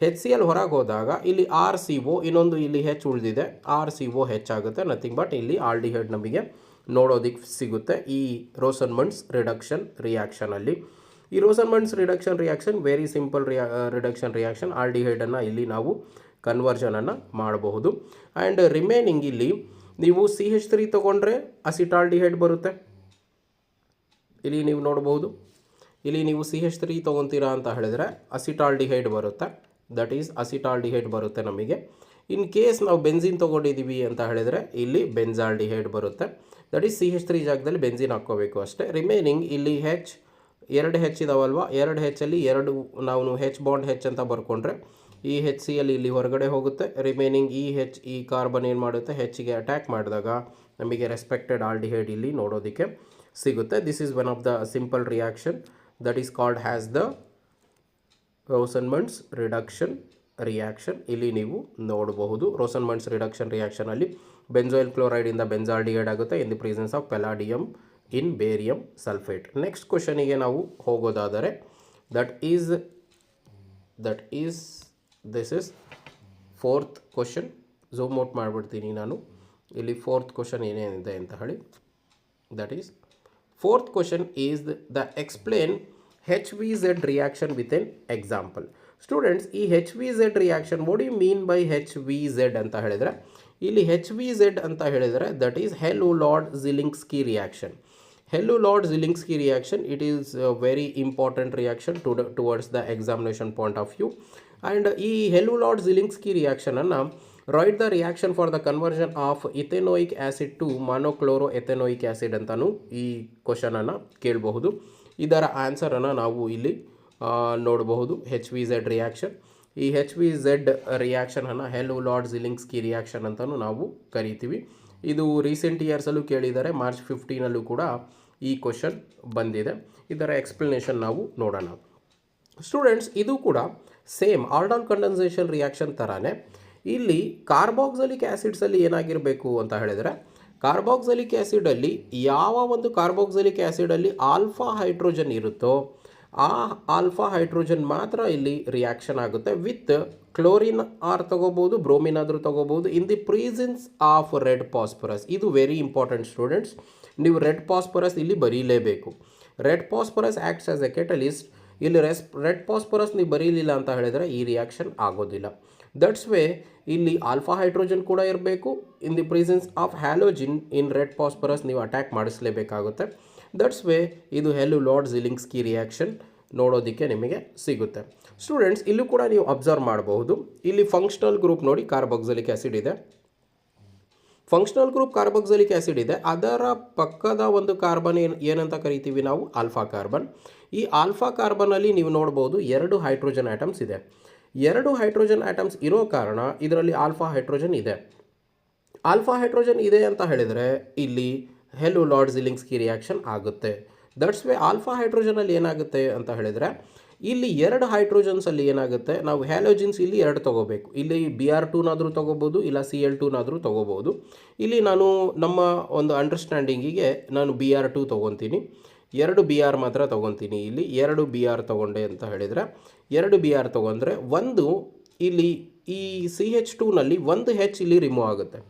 HCl ಹೊರಗೆ ಹೋದಾಗ ಇಲ್ಲಿ RCO, ಇನ್ನೊಂದು ಇಲ್ಲಿ ಹೆಚ್ ಉಳಿದಿದೆ, RCO ಹೆಚ್ಚಾಗುತ್ತೆ. ನಥಿಂಗ್ ಬಟ್ ಇಲ್ಲಿ ಆಲ್ಡಿಹೈಡ್ ನಮಗೆ ನೋಡೋದಕ್ಕೆ ಸಿಗುತ್ತೆ ಈ ರೋಸನ್ಮಂಡ್ಸ್ ರಿಡಕ್ಷನ್ ರಿಯಾಕ್ಷನಲ್ಲಿ. ಈ Rosenmund's reduction reaction very simple reduction reaction. ಆಲ್ಡಿಹೈಡನ್ನು ಇಲ್ಲಿ ನಾವು ಕನ್ವರ್ಷನನ್ನು ಮಾಡಬಹುದು. ಆ್ಯಂಡ್ ರಿಮೈನಿಂಗ್ ಇಲ್ಲಿ ನೀವು CH3 ತೊಗೊಂಡ್ರೆ ಅಸಿಟಾಲ್ಡಿಹೈಡ್ ಬರುತ್ತೆ. ಇಲ್ಲಿ ನೀವು ನೋಡ್ಬೋದು, ಇಲ್ಲಿ ನೀವು CH3 ತೊಗೊತೀರಾ ಅಂತ ಹೇಳಿದರೆ ಅಸಿಟಾಲ್ಡಿಹೈಡ್ ಬರುತ್ತೆ. ದಟ್ ಈಸ್ ಅಸಿಟಾಲ್ಡಿಹೈಡ್ ಬರುತ್ತೆ ನಮಗೆ. ಇನ್ ಕೇಸ್ ನಾವು ಬೆನ್ಸಿನ್ ತೊಗೊಂಡಿದ್ದೀವಿ ಅಂತ ಹೇಳಿದರೆ ಇಲ್ಲಿ ಬೆನ್ಸಾಲ್ಡಿಹೈಡ್ ಬರುತ್ತೆ. ದಟ್ ಈಸ್ CH3 ಜಾಗದಲ್ಲಿ ಬೆನ್ಸಿನ್ ಹಾಕ್ಕೋಬೇಕು ಅಷ್ಟೇ. ರಿಮೈನಿಂಗ್ ಇಲ್ಲಿ ಎರಡು ಹೆಚ್ ಇದಾವಲ್ವ, 2 ಹೆಚ್ಚಲ್ಲಿ 2 ನಾವು ಹೆಚ್ ಬಾಂಡ್ ಹೆಚ್ ಅಂತ ಬರ್ಕೊಂಡ್ರೆ ಈ HCl ಇಲ್ಲಿ ಹೊರಗಡೆ ಹೋಗುತ್ತೆ. ರಿಮೈನಿಂಗ್ ಈ ಕಾರ್ಬನ್ ಏನು ಮಾಡುತ್ತೆ, ಹೆಚ್ಚಿಗೆ ಅಟ್ಯಾಕ್ ಮಾಡಿದಾಗ ನಮಗೆ ರೆಸ್ಪೆಕ್ಟೆಡ್ ಆಲ್ಡಿಹೈಡ್ ಇಲ್ಲಿ ನೋಡೋದಕ್ಕೆ ಸಿಗುತ್ತೆ. This is one of the simple reaction that is called has the Rosenmund's reduction reaction ಇಲ್ಲಿ ನೀವು ನೋಡಬಹುದು. ರೋಸನ್ಮಂಡ್ಸ್ ರಿಡಕ್ಷನ್ ರಿಯಾಕ್ಷನಲ್ಲಿ ಬೆಂಜೋಯಿಲ್ ಕ್ಲೋರೈಡಿಂದ ಬೆಂಜಾಲ್ಡಿಹೈಡ್ ಆಗುತ್ತೆ in the presence of palladium in barium sulphate. Next ಕ್ವಶನಿಗೆ ನಾವು ಹೋಗೋದಾದರೆ that is this is fourth question. Zoom out ಮಾಡಿಬಿಡ್ತೀನಿ ನಾನು. ಇಲ್ಲಿ ಫೋರ್ತ್ ಕ್ವಶನ್ ಏನೇನಿದೆ ಅಂತ ಹೇಳಿ, that is fourth question is the explain HVZ reaction with an example. Students, ಈ HVZ reaction what you mean by HVZ ಅಂತ ಹೇಳಿದರೆ, ಇಲ್ಲಿ HVZ ಅಂತ ಹೇಳಿದರೆ that is Hell Volhard Zelinsky reaction. Hell Volhard Zelinsky reaction, it is very important reaction towards the examination point of view. And ಈ ಹೆಲ್ಲುಲಾರ್ಡ್-ಜಿಲಿಂಸ್ಕಿ ರಿಯಾಕ್ಷನನ್ನು write the reaction for the conversion of ethanoic acid to monochloro ethanoic acid ಅಂತಲೂ ಈ ಕ್ವಶನನ್ನು ಕೇಳಬಹುದು. ಇದರ ಆನ್ಸರನ್ನು ನಾವು ಇಲ್ಲಿ ನೋಡಬಹುದು. HVZ ರಿಯಾಕ್ಷನ್, ಈ HVZ ರಿಯಾಕ್ಷನನ್ನು ಹೆಲ್ಲುಲಾರ್ಡ್-ಜಿಲಿಂಸ್ಕಿ ರಿಯಾಕ್ಷನ್ ಅಂತಲೂ ನಾವು ಕರಿತೀವಿ. ಇದು ರೀಸೆಂಟ್ ಇಯರ್ಸಲ್ಲೂ ಕೇಳಿದ್ದಾರೆ. ಮಾರ್ಚ್ 15 ಕೂಡ ಈ ಕ್ವಶನ್ ಬಂದಿದೆ. ಇದರ ಎಕ್ಸ್ಪ್ಲನೇಷನ್ ನಾವು ನೋಡೋಣ. ಸ್ಟೂಡೆಂಟ್ಸ್, ಇದು ಕೂಡ ಸೇಮ್ ಆಲ್ಡಾಲ್ ಕಂಡೆನ್ಸೇಷನ್ ರಿಯಾಕ್ಷನ್ ಥರನೇ. ಇಲ್ಲಿ ಕಾರ್ಬಾಕ್ಸಿಲಿಕ್ ಆ್ಯಸಿಡ್ಸಲ್ಲಿ ಏನಾಗಿರಬೇಕು ಅಂತ ಹೇಳಿದರೆ, ಕಾರ್ಬಾಕ್ಸಿಲಿಕ್ ಆ್ಯಸಿಡಲ್ಲಿ ಯಾವ ಒಂದು ಕಾರ್ಬಾಕ್ಸಿಲಿಕ್ ಆ್ಯಸಿಡಲ್ಲಿ ಆಲ್ಫಾ ಹೈಡ್ರೋಜನ್ ಇರುತ್ತೋ ಆ ಆಲ್ಫಾ ಹೈಡ್ರೋಜನ್ ಮಾತ್ರ ಇಲ್ಲಿ ರಿಯಾಕ್ಷನ್ ಆಗುತ್ತೆ ವಿತ್ ಕ್ಲೋರಿನ್ ಆರ್ ತಗೋಬೋದು, ಬ್ರೋಮಿನ್ ಆದರೂ ತಗೋಬೋದು in the presence of red phosphorus. ಇದು ವೆರಿ ಇಂಪಾರ್ಟೆಂಟ್ ಸ್ಟೂಡೆಂಟ್ಸ್. ನೀವು ರೆಡ್ ಫಾಸ್ಫರಸ್ ಇಲ್ಲಿ ಬರೀಲೇಬೇಕು. Red phosphorus acts as a catalyst. ಇಲ್ಲಿ ರೆಡ್ ಫಾಸ್ಫರಸ್ ನೀವು ಬರೀಲಿಲ್ಲ ಅಂತ ಹೇಳಿದರೆ ಈ ರಿಯಾಕ್ಷನ್ ಆಗೋದಿಲ್ಲ. ದಟ್ಸ್ ವೇ ಇಲ್ಲಿ ಆಲ್ಫಾ ಹೈಡ್ರೋಜನ್ ಕೂಡ ಇರಬೇಕು. In the presence of halogen in red phosphorus ನೀವು ಅಟ್ಯಾಕ್ ಮಾಡಿಸಲೇಬೇಕಾಗುತ್ತೆ. ದಟ್ಸ್ ವೇ ಇದು ಹೆಲ್ಲುಲಾರ್ಡ್-ಜಿಲಿಂಸ್ಕಿ ರಿಯಾಕ್ಷನ್ ನೋಡೋದಕ್ಕೆ ನಿಮಗೆ ಸಿಗುತ್ತೆ. ಸ್ಟೂಡೆಂಟ್ಸ್, ಇಲ್ಲೂ ಕೂಡ ನೀವು ಅಬ್ಸರ್ವ್ ಮಾಡಬಹುದು. ಇಲ್ಲಿ ಫಂಕ್ಷನಲ್ ಗ್ರೂಪ್ ನೋಡಿ, ಕಾರ್ಬಾಕ್ಸಿಲಿಕ್ ಆ್ಯಸಿಡ್ ಇದೆ. ಫಂಕ್ಷನಲ್ ಗ್ರೂಪ್ ಕಾರ್ಬಾಕ್ಸಿಲಿಕ್ ಆ್ಯಸಿಡ್ ಇದೆ. ಅದರ ಪಕ್ಕದ ಒಂದು ಕಾರ್ಬನ್ ಏನಂತ ಕರಿತೀವಿ ನಾವು, ಆಲ್ಫಾ ಕಾರ್ಬನ್. ಈ ಆಲ್ಫಾ ಕಾರ್ಬನಲ್ಲಿ ನೀವು ನೋಡ್ಬೋದು 2 ಹೈಡ್ರೋಜನ್ ಆಟಮ್ಸ್ ಇದೆ. 2 ಹೈಡ್ರೋಜನ್ ಆಟಮ್ಸ್ ಇರೋ ಕಾರಣ ಇದರಲ್ಲಿ ಆಲ್ಫಾ ಹೈಡ್ರೋಜನ್ ಇದೆ. ಆಲ್ಫಾ ಹೈಡ್ರೋಜನ್ ಇದೆ ಅಂತ ಹೇಳಿದರೆ ಇಲ್ಲಿ ಹೆಲ್ಲುಲಾರ್ಡ್-ಜಿಲಿಂಸ್ಕಿ ರಿಯಾಕ್ಷನ್ ಆಗುತ್ತೆ. ದಟ್ಸ್ ವೇ ಆಲ್ಫಾ ಹೈಡ್ರೋಜನಲ್ಲಿ ಏನಾಗುತ್ತೆ ಅಂತ ಹೇಳಿದರೆ, ಇಲ್ಲಿ 2 ಹೈಡ್ರೋಜನ್ಸಲ್ಲಿ ಏನಾಗುತ್ತೆ, ನಾವು ಹ್ಯಾಲೋಜಿನ್ಸ್ ಇಲ್ಲಿ 2 ತೊಗೋಬೇಕು. ಇಲ್ಲಿ Br2ನಾದರೂ ತೊಗೋಬೋದು, ಇಲ್ಲ Cl2ನಾದರೂ ತೊಗೋಬೋದು. ಇಲ್ಲಿ ನಾನು ನಮ್ಮ ಒಂದು ಅಂಡರ್ಸ್ಟ್ಯಾಂಡಿಂಗಿಗೆ ನಾನು Br2 ತೊಗೊತೀನಿ. 2 Br ಮಾತ್ರ ತೊಗೊತೀನಿ. ಇಲ್ಲಿ 2 Br ತೊಗೊಂಡೆ ಅಂತ ಹೇಳಿದರೆ, 2 Br ತೊಗೊಂಡ್ರೆ ಒಂದು ಇಲ್ಲಿ ಈ CH2ನಲ್ಲಿ ಒಂದು H ಇಲ್ಲಿ ರಿಮೂವ್ ಆಗುತ್ತೆ.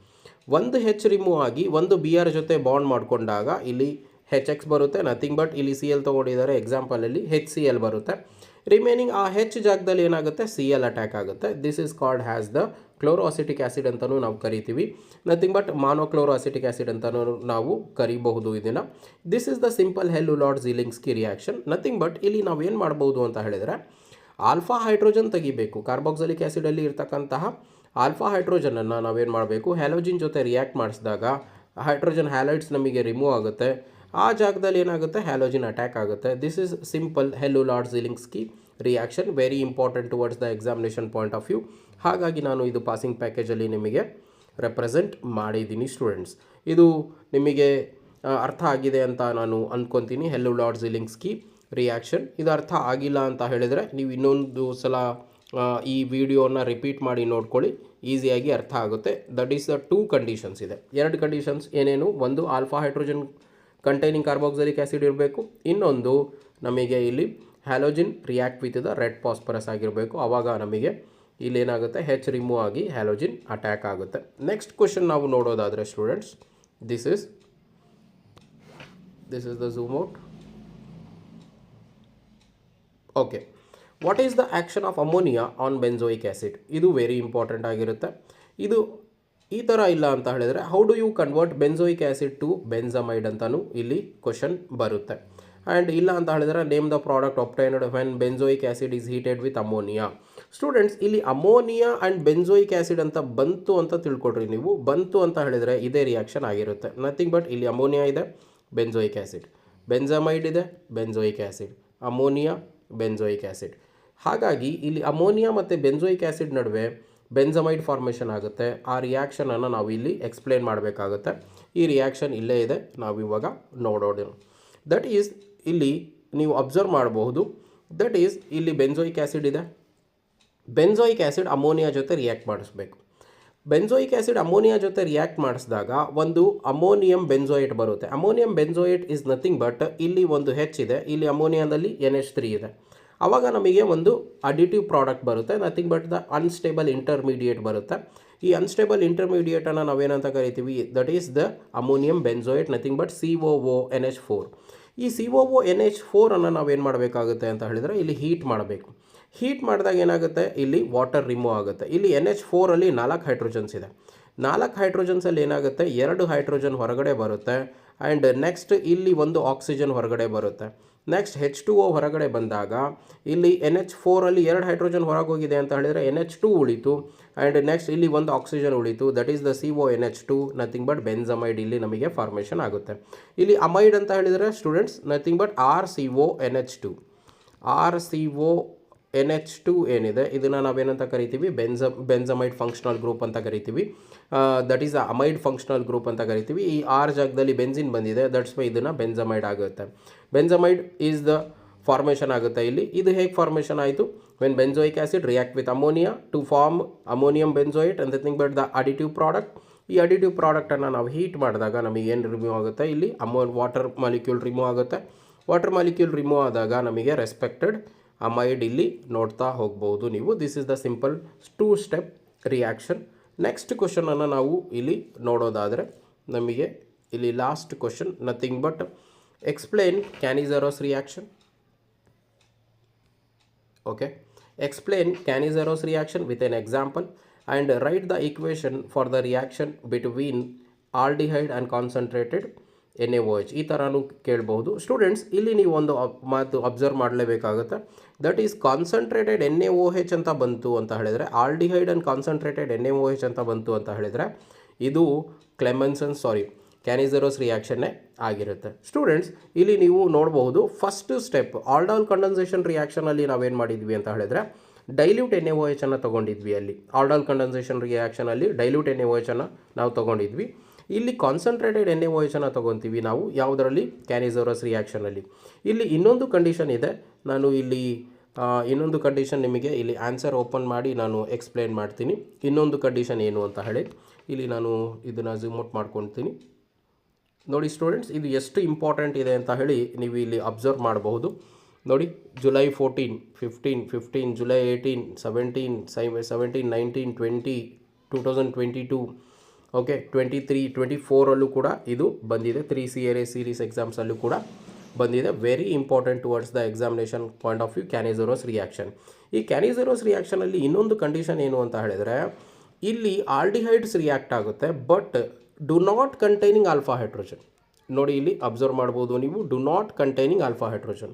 ಒಂದು H ರಿಮೂವ್ ಆಗಿ ಒಂದು Br ಜೊತೆ ಬಾಂಡ್ ಮಾಡಿಕೊಂಡಾಗ ಇಲ್ಲಿ HX ಬರುತ್ತೆ. ನಥಿಂಗ್ ಬಟ್ ಇಲ್ಲಿ Cl ತೊಗೊಂಡಿದ್ದಾರೆ ಎಕ್ಸಾಂಪಲಲ್ಲಿ HCl ಬರುತ್ತೆ. ರಿಮೈನಿಂಗ್ ಆ H ಜಾಗದಲ್ಲಿ ಏನಾಗುತ್ತೆ, Cl ಅಟ್ಯಾಕ್ ಆಗುತ್ತೆ. This is called has the chloroacetic acid ಅಂತಲೂ ನಾವು ಕರಿತೀವಿ. ನಥಿಂಗ್ ಬಟ್ ಮಾನೋಕ್ಲೋರೋಅಸಿಟಿಕ್ ಆ್ಯಸಿಡ್ ಅಂತಲೂ ನಾವು ಕರಿಬಹುದು ಇದನ್ನು. This is the simple Hell Volhard Zelinsky reaction. Nothing but ಇಲ್ಲಿ ನಾವು ಏನು ಮಾಡ್ಬೋದು ಅಂತ ಹೇಳಿದರೆ, ಆಲ್ಫಾ ಹೈಡ್ರೋಜನ್ ತೆಗಿಬೇಕು. ಕಾರ್ಬಾಕ್ಸಿಲಿಕ್ ಆ್ಯಸಿಡಲ್ಲಿ ಇರ್ತಕ್ಕಂತಹ ಆಲ್ಫಾ ಹೈಡ್ರೋಜನನ್ನು ನಾವೇನು ಮಾಡಬೇಕು, ಹ್ಯಾಲೋಜಿನ್ ಜೊತೆ ರಿಯಾಕ್ಟ್ ಮಾಡಿಸಿದಾಗ ಹೈಡ್ರೋಜನ್ ಹ್ಯಾಲೈಡ್ಸ್ ನಮಗೆ ರಿಮೂವ್ ಆಗುತ್ತೆ. ಆ ಜಾಗದಲ್ಲಿ ಏನಾಗುತ್ತೆ, ಹ್ಯಾಲೋಜಿನ್ ಅಟ್ಯಾಕ್ ಆಗುತ್ತೆ. This is simple Hell Volhard Zelinsky reaction, very important towards the examination point of view. ಹಾಗಾಗಿ ನಾನು ಇದು ಪಾಸಿಂಗ್ ಪ್ಯಾಕೇಜಲ್ಲಿ ನಿಮಗೆ ರೆಪ್ರೆಸೆಂಟ್ ಮಾಡಿದ್ದೀನಿ. ಸ್ಟೂಡೆಂಟ್ಸ್, ಇದು ನಿಮಗೆ ಅರ್ಥ ಆಗಿದೆ ಅಂತ ನಾನು ಅಂದ್ಕೊತೀನಿ. ಹೆಲ್ಲುಲಾರ್ಡ್-ಜಿಲಿಂಸ್ಕಿ ರಿಯಾಕ್ಷನ್ ಇದು ಅರ್ಥ ಆಗಿಲ್ಲ ಅಂತ ಹೇಳಿದರೆ ನೀವು ಇನ್ನೊಂದು ಸಲ ಈ ವಿಡಿಯೋನ ರಿಪೀಟ್ ಮಾಡಿ ನೋಡ್ಕೊಳ್ಳಿ, ಈಸಿಯಾಗಿ ಅರ್ಥ ಆಗುತ್ತೆ. ದಟ್ ಈಸ್ ದ 2 ಕಂಡೀಷನ್ಸ್ ಇದೆ. 2 ಕಂಡೀಷನ್ಸ್ ಏನೇನು, ಒಂದು alpha hydrogen containing carboxylic acid ಇರಬೇಕು, ಇನ್ನೊಂದು ನಮಗೆ ಇಲ್ಲಿ halogen react with the red phosphorus ಆಗಿರಬೇಕು. ಆವಾಗ ನಮಗೆ ಇಲ್ಲೇನಾಗುತ್ತೆ, H ರಿಮೂವ್ ಆಗಿ ಹ್ಯಾಲೋಜಿನ್ ಅಟ್ಯಾಕ್ ಆಗುತ್ತೆ. ನೆಕ್ಸ್ಟ್ ಕ್ವಶನ್ ನಾವು ನೋಡೋದಾದರೆ students, this is the zoom out. Okay, what is the action of ammonia on benzoic acid? ಇದು ವೆರಿ ಇಂಪಾರ್ಟೆಂಟ್ ಆಗಿರುತ್ತೆ. ಇದು ಈ ಥರ ಇಲ್ಲ ಅಂತ ಹೇಳಿದರೆ, how do you convert benzoic acid to benzamide ಅಂತಲೂ ಇಲ್ಲಿ ಕ್ವಶನ್ ಬರುತ್ತೆ. ಆ್ಯಂಡ್ ಇಲ್ಲ ಅಂತ ಹೇಳಿದರೆ, name the product obtained when benzoic acid is heated with ammonia. Students, ಇಲ್ಲಿ ಅಮೋನಿಯಾ ಆ್ಯಂಡ್ ಬೆಂಜೋಯಿಕ್ ಆ್ಯಸಿಡ್ ಅಂತ ಬಂತು ಅಂತ ತಿಳ್ಕೊಡ್ರಿ ನೀವು. ಬಂತು ಅಂತ ಹೇಳಿದರೆ ಇದೇ ರಿಯಾಕ್ಷನ್ ಆಗಿರುತ್ತೆ. ನಥಿಂಗ್ ಬಟ್ ಇಲ್ಲಿ ಅಮೋನಿಯಾ ಇದೆ, ಬೆಂಜೋಯಿಕ್ ಆ್ಯಸಿಡ್, ಬೆಂಜಮೈಡ್ ಇದೆ, ಬೆಂಜೋಯಿಕ್ ಆ್ಯಸಿಡ್, ಅಮೋನಿಯಾ, ಬೆಂಜೋಯಿಕ್ ಆ್ಯಸಿಡ್. ಹಾಗಾಗಿ ಇಲ್ಲಿ ಅಮೋನಿಯಾ ಮತ್ತು ಬೆಂಜೋಯಿಕ್ ಆ್ಯಸಿಡ್ ನಡುವೆ ಬೆಂಜಮೈಡ್ ಫಾರ್ಮೇಷನ್ ಆಗುತ್ತೆ. ಆ ರಿಯಾಕ್ಷನನ್ನು ನಾವು ಇಲ್ಲಿ ಎಕ್ಸ್ಪ್ಲೇನ್ ಮಾಡಬೇಕಾಗುತ್ತೆ. ಈ ರಿಯಾಕ್ಷನ್ ಇಲ್ಲೇ ಇದೆ, ನಾವು ಇವಾಗ ನೋಡೋಣ. ದಟ್ ಈಸ್ ಇಲ್ಲಿ ನೀವು ಅಬ್ಸರ್ವ್ ಮಾಡಬಹುದು. ದಟ್ ಈಸ್ ಇಲ್ಲಿ ಬೆಂಜೋಯಿಕ್ ಆ್ಯಸಿಡ್ ಇದೆ, ಬೆಂಜೋಯಿಕ್ ಆ್ಯಸಿಡ್ ಅಮೋನಿಯಾ ಜೊತೆ ರಿಯಾಕ್ಟ್ ಮಾಡಿಸ್ಬೇಕು. ಬೆಂಜೋಯಿಕ್ ಆ್ಯಸಿಡ್ ಅಮೋನಿಯಾ ಜೊತೆ ರಿಯಾಕ್ಟ್ ಮಾಡಿಸಿದಾಗ ಒಂದು ಅಮೋನಿಯಂ ಬೆಂಜೋಯೇಟ್ ಬರುತ್ತೆ. Ammonium benzoate is nothing but ಇಲ್ಲಿ ಒಂದು ಇದೆ, ಇಲ್ಲಿ ಅಮೋನಿಯಾದಲ್ಲಿ NH3 ಇದೆ. ಆವಾಗ ನಮಗೆ ಒಂದು ಅಡಿಟಿವ್ ಪ್ರಾಡಕ್ಟ್ ಬರುತ್ತೆ, nothing but the unstable intermediate ಬರುತ್ತೆ. ಈ ಅನ್ಸ್ಟೇಬಲ್ ಇಂಟರ್ಮೀಡಿಯೇಟನ್ನು ನಾವೇನಂತ ಕರಿತೀವಿ, that is the ammonium benzoate, nothing but COONH4. ಈ COONH4 ಅನ್ನು ನಾವೇನು ಮಾಡಬೇಕಾಗುತ್ತೆ ಅಂತ ಹೇಳಿದರೆ ಇಲ್ಲಿ ಹೀಟ್ ಮಾಡಬೇಕು. ಹೀಟ್ ಮಾಡಿದಾಗ ಏನಾಗುತ್ತೆ, ಇಲ್ಲಿ ವಾಟರ್ ರಿಮೂವ್ ಆಗುತ್ತೆ. ಇಲ್ಲಿ NH4 ಅಲ್ಲಿ 4 ಹೈಡ್ರೋಜನ್ಸ್ ಇದೆ. 4 ಹೈಡ್ರೋಜನ್ಸಲ್ಲಿ ಏನಾಗುತ್ತೆ, 2 ಹೈಡ್ರೋಜನ್ ಹೊರಗಡೆ ಬರುತ್ತೆ. ಆ್ಯಂಡ್ ನೆಕ್ಸ್ಟ್ ಇಲ್ಲಿ ಒಂದು ಆಕ್ಸಿಜನ್ ಹೊರಗಡೆ ಬರುತ್ತೆ. ನೆಕ್ಸ್ಟ್ H2O ಹೊರಗಡೆ ಬಂದಾಗ ಇಲ್ಲಿ NH4 ಅಲ್ಲಿ 2 ಹೈಡ್ರೋಜನ್ ಹೊರಗೆ ಹೋಗಿದೆ ಅಂತ ಹೇಳಿದರೆ NH2 ಉಳಿತು. ಆ್ಯಂಡ್ ನೆಕ್ಸ್ಟ್ ಇಲ್ಲಿ ಒಂದು ಆಕ್ಸಿಜನ್ ಉಳಿತು, that is the CONH2, nothing but benzamide ಇಲ್ಲಿ ನಮಗೆ ಫಾರ್ಮೇಷನ್ ಆಗುತ್ತೆ. ಇಲ್ಲಿ ಅಮೈಡ್ ಅಂತ ಹೇಳಿದರೆ students nothing but RCONH2. RCONH2 ಏನಿದೆ ಇದನ್ನು ನಾವೇನಂತ ಕರಿತೀವಿ, ಬೆಂಜಮೈಡ್ ಫಂಕ್ಷನಲ್ ಗ್ರೂಪ್ ಅಂತ ಕರಿತೀವಿ. That is amide functional group ಅಂತ ಕರಿತೀವಿ. ಈ ಆರ್ ಜಾಗದಲ್ಲಿ ಬೆಂಜಿನ್ ಬಂದಿದೆ, ದಟ್ಸ್ ವೈ ಇದನ್ನು ಬೆಂಜಮೈಡ್ ಆಗುತ್ತೆ. ಬೆಂಜಮೈಡ್ ಈಸ್ ದ ಫಾರ್ಮೇಷನ್ ಆಗುತ್ತೆ ಇಲ್ಲಿ. ಇದು ಹೇಗೆ ಫಾರ್ಮೇಷನ್ ಆಯಿತು, when benzoic acid react with ammonia to form ammonium benzoate and nothing but the additive product. ಈ ಅಡಿಟಿವ್ ಪ್ರಾಡಕ್ಟನ್ನು ನಾವು ಹೀಟ್ ಮಾಡಿದಾಗ ನಮಗೆ ಏನು ರಿಮೂವ್ ಆಗುತ್ತೆ, ಇಲ್ಲಿ ವಾಟರ್ ಮಾಲಿಕ್ಯೂಲ್ ರಿಮೂವ್ ಆಗುತ್ತೆ. ವಾಟರ್ ಮಾಲಿಕ್ಯೂಲ್ ರಿಮೂವ್ ಆದಾಗ ನಮಗೆ ರೆಸ್ಪೆಕ್ಟೆಡ್ ಅಮೈಡ್ ಇಲ್ಲಿ ನೋಡ್ತಾ ಹೋಗ್ಬೋದು ನೀವು. This is the simple 2 step reaction. Next ಕ್ವಶನನ್ನು ನಾವು ಇಲ್ಲಿ ನೋಡೋದಾದರೆ ನಮಗೆ ಇಲ್ಲಿ last question, nothing but explain Cannizzaro's reaction. Okay, explain Cannizzaro's reaction with an example and write the equation for the reaction between aldehyde and concentrated NaOH. ಈ ಥರನೂ ಕೇಳಬಹುದು. ಸ್ಟೂಡೆಂಟ್ಸ್ ಇಲ್ಲಿ ನೀವು ಒಂದು ಮಾತು ಅಬ್ಸರ್ವ್ ಮಾಡಲೇಬೇಕಾಗುತ್ತೆ, ದಟ್ ಈಸ್ ಕಾನ್ಸಂಟ್ರೇಟೆಡ್ NaOH ಅಂತ ಬಂತು ಅಂತ ಹೇಳಿದರೆ, ಆಲ್ಡಿಹೈಡ್ ಆ್ಯಂಡ್ ಕಾನ್ಸಂಟ್ರೇಟೆಡ್ NaOH ಅಂತ ಬಂತು ಅಂತ ಹೇಳಿದರೆ ಇದು ಕ್ಯಾನಿಜೆರೋಸ್ ರಿಯಾಕ್ಷನ್ನೇ ಆಗಿರುತ್ತೆ. ಸ್ಟೂಡೆಂಟ್ಸ್ ಇಲ್ಲಿ ನೀವು ನೋಡಬಹುದು, ಫಸ್ಟ್ ಸ್ಟೆಪ್ ಆಲ್ಡಾಲ್ ಕಂಡೆನ್ಸೇಷನ್ ರಿಯಾಕ್ಷನಲ್ಲಿ ನಾವೇನು ಮಾಡಿದ್ವಿ ಅಂತ ಹೇಳಿದರೆ ಡೈಲ್ಯೂಟ್ NaOH ಅನ್ನು ತೊಗೊಂಡಿದ್ವಿ. ಅಲ್ಲಿ ಆಲ್ಡಾಲ್ ಕಂಡೆನ್ಸೇಷನ್ ರಿಯಾಕ್ಷನಲ್ಲಿ ಡೈಲ್ಯೂಟ್ NaOH ಅನ್ನು ನಾವು ತೊಗೊಂಡಿದ್ವಿ. ಇಲ್ಲಿ ಕಾನ್ಸಂಟ್ರೇಟೆಡ್ NaOH ಅನ್ನು ತೊಗೊತೀವಿ ನಾವು ಯಾವುದರಲ್ಲಿ, ಕ್ಯಾನಿಜೆರೋಸ್ ರಿಯಾಕ್ಷನಲ್ಲಿ. ಇಲ್ಲಿ ಇನ್ನೊಂದು ಕಂಡೀಷನ್ ಇದೆ, ನಾನು ಇಲ್ಲಿ ಇನ್ನೊಂದು ಕಂಡೀಷನ್ ನಿಮಗೆ ಇಲ್ಲಿ ಆನ್ಸರ್ ಓಪನ್ ಮಾಡಿ ನಾನು ಎಕ್ಸ್ಪ್ಲೇನ್ ಮಾಡ್ತೀನಿ. ಇನ್ನೊಂದು ಕಂಡೀಷನ್ ಏನು ಅಂತ ಹೇಳಿ ಇಲ್ಲಿ ನಾನು ಇದನ್ನು ಝೂಮ್ ಔಟ್ ಮಾಡ್ಕೊಳ್ತೀನಿ. ನೋಡಿ ಸ್ಟೂಡೆಂಟ್ಸ್, ಇದು ಎಷ್ಟು ಇಂಪಾರ್ಟೆಂಟ್ ಇದೆ ಅಂತ ಹೇಳಿ ನೀವು ಇಲ್ಲಿ ಅಬ್ಸರ್ವ್ ಮಾಡಬಹುದು. ನೋಡಿ, July 14, 15, July 18, 17, 19, 20, 2022, ಓಕೆ 23, 24 ಕೂಡ ಇದು ಬಂದಿದೆ. 3 CRA ಸೀರೀಸ್ ಎಕ್ಸಾಮ್ಸಲ್ಲೂ ಕೂಡ ಬಂದಿದೆ. Very important towards the examination point of view Cannizzaro's reaction. ಈ ಕ್ಯಾನಿಜೆರೋಸ್ ರಿಯಾಕ್ಷನಲ್ಲಿ ಇನ್ನೊಂದು ಕಂಡೀಷನ್ ಏನು ಅಂತ ಹೇಳಿದರೆ, ಇಲ್ಲಿ ಆಲ್ಡಿಹೈಡ್ಸ್ ರಿಯಾಕ್ಟ್ ಆಗುತ್ತೆ but do not containing alpha hydrogen. ನೋಡಿ ಇಲ್ಲಿ ಅಬ್ಸರ್ವ್ ಮಾಡ್ಬೋದು ನೀವು, do not containing alpha hydrogen.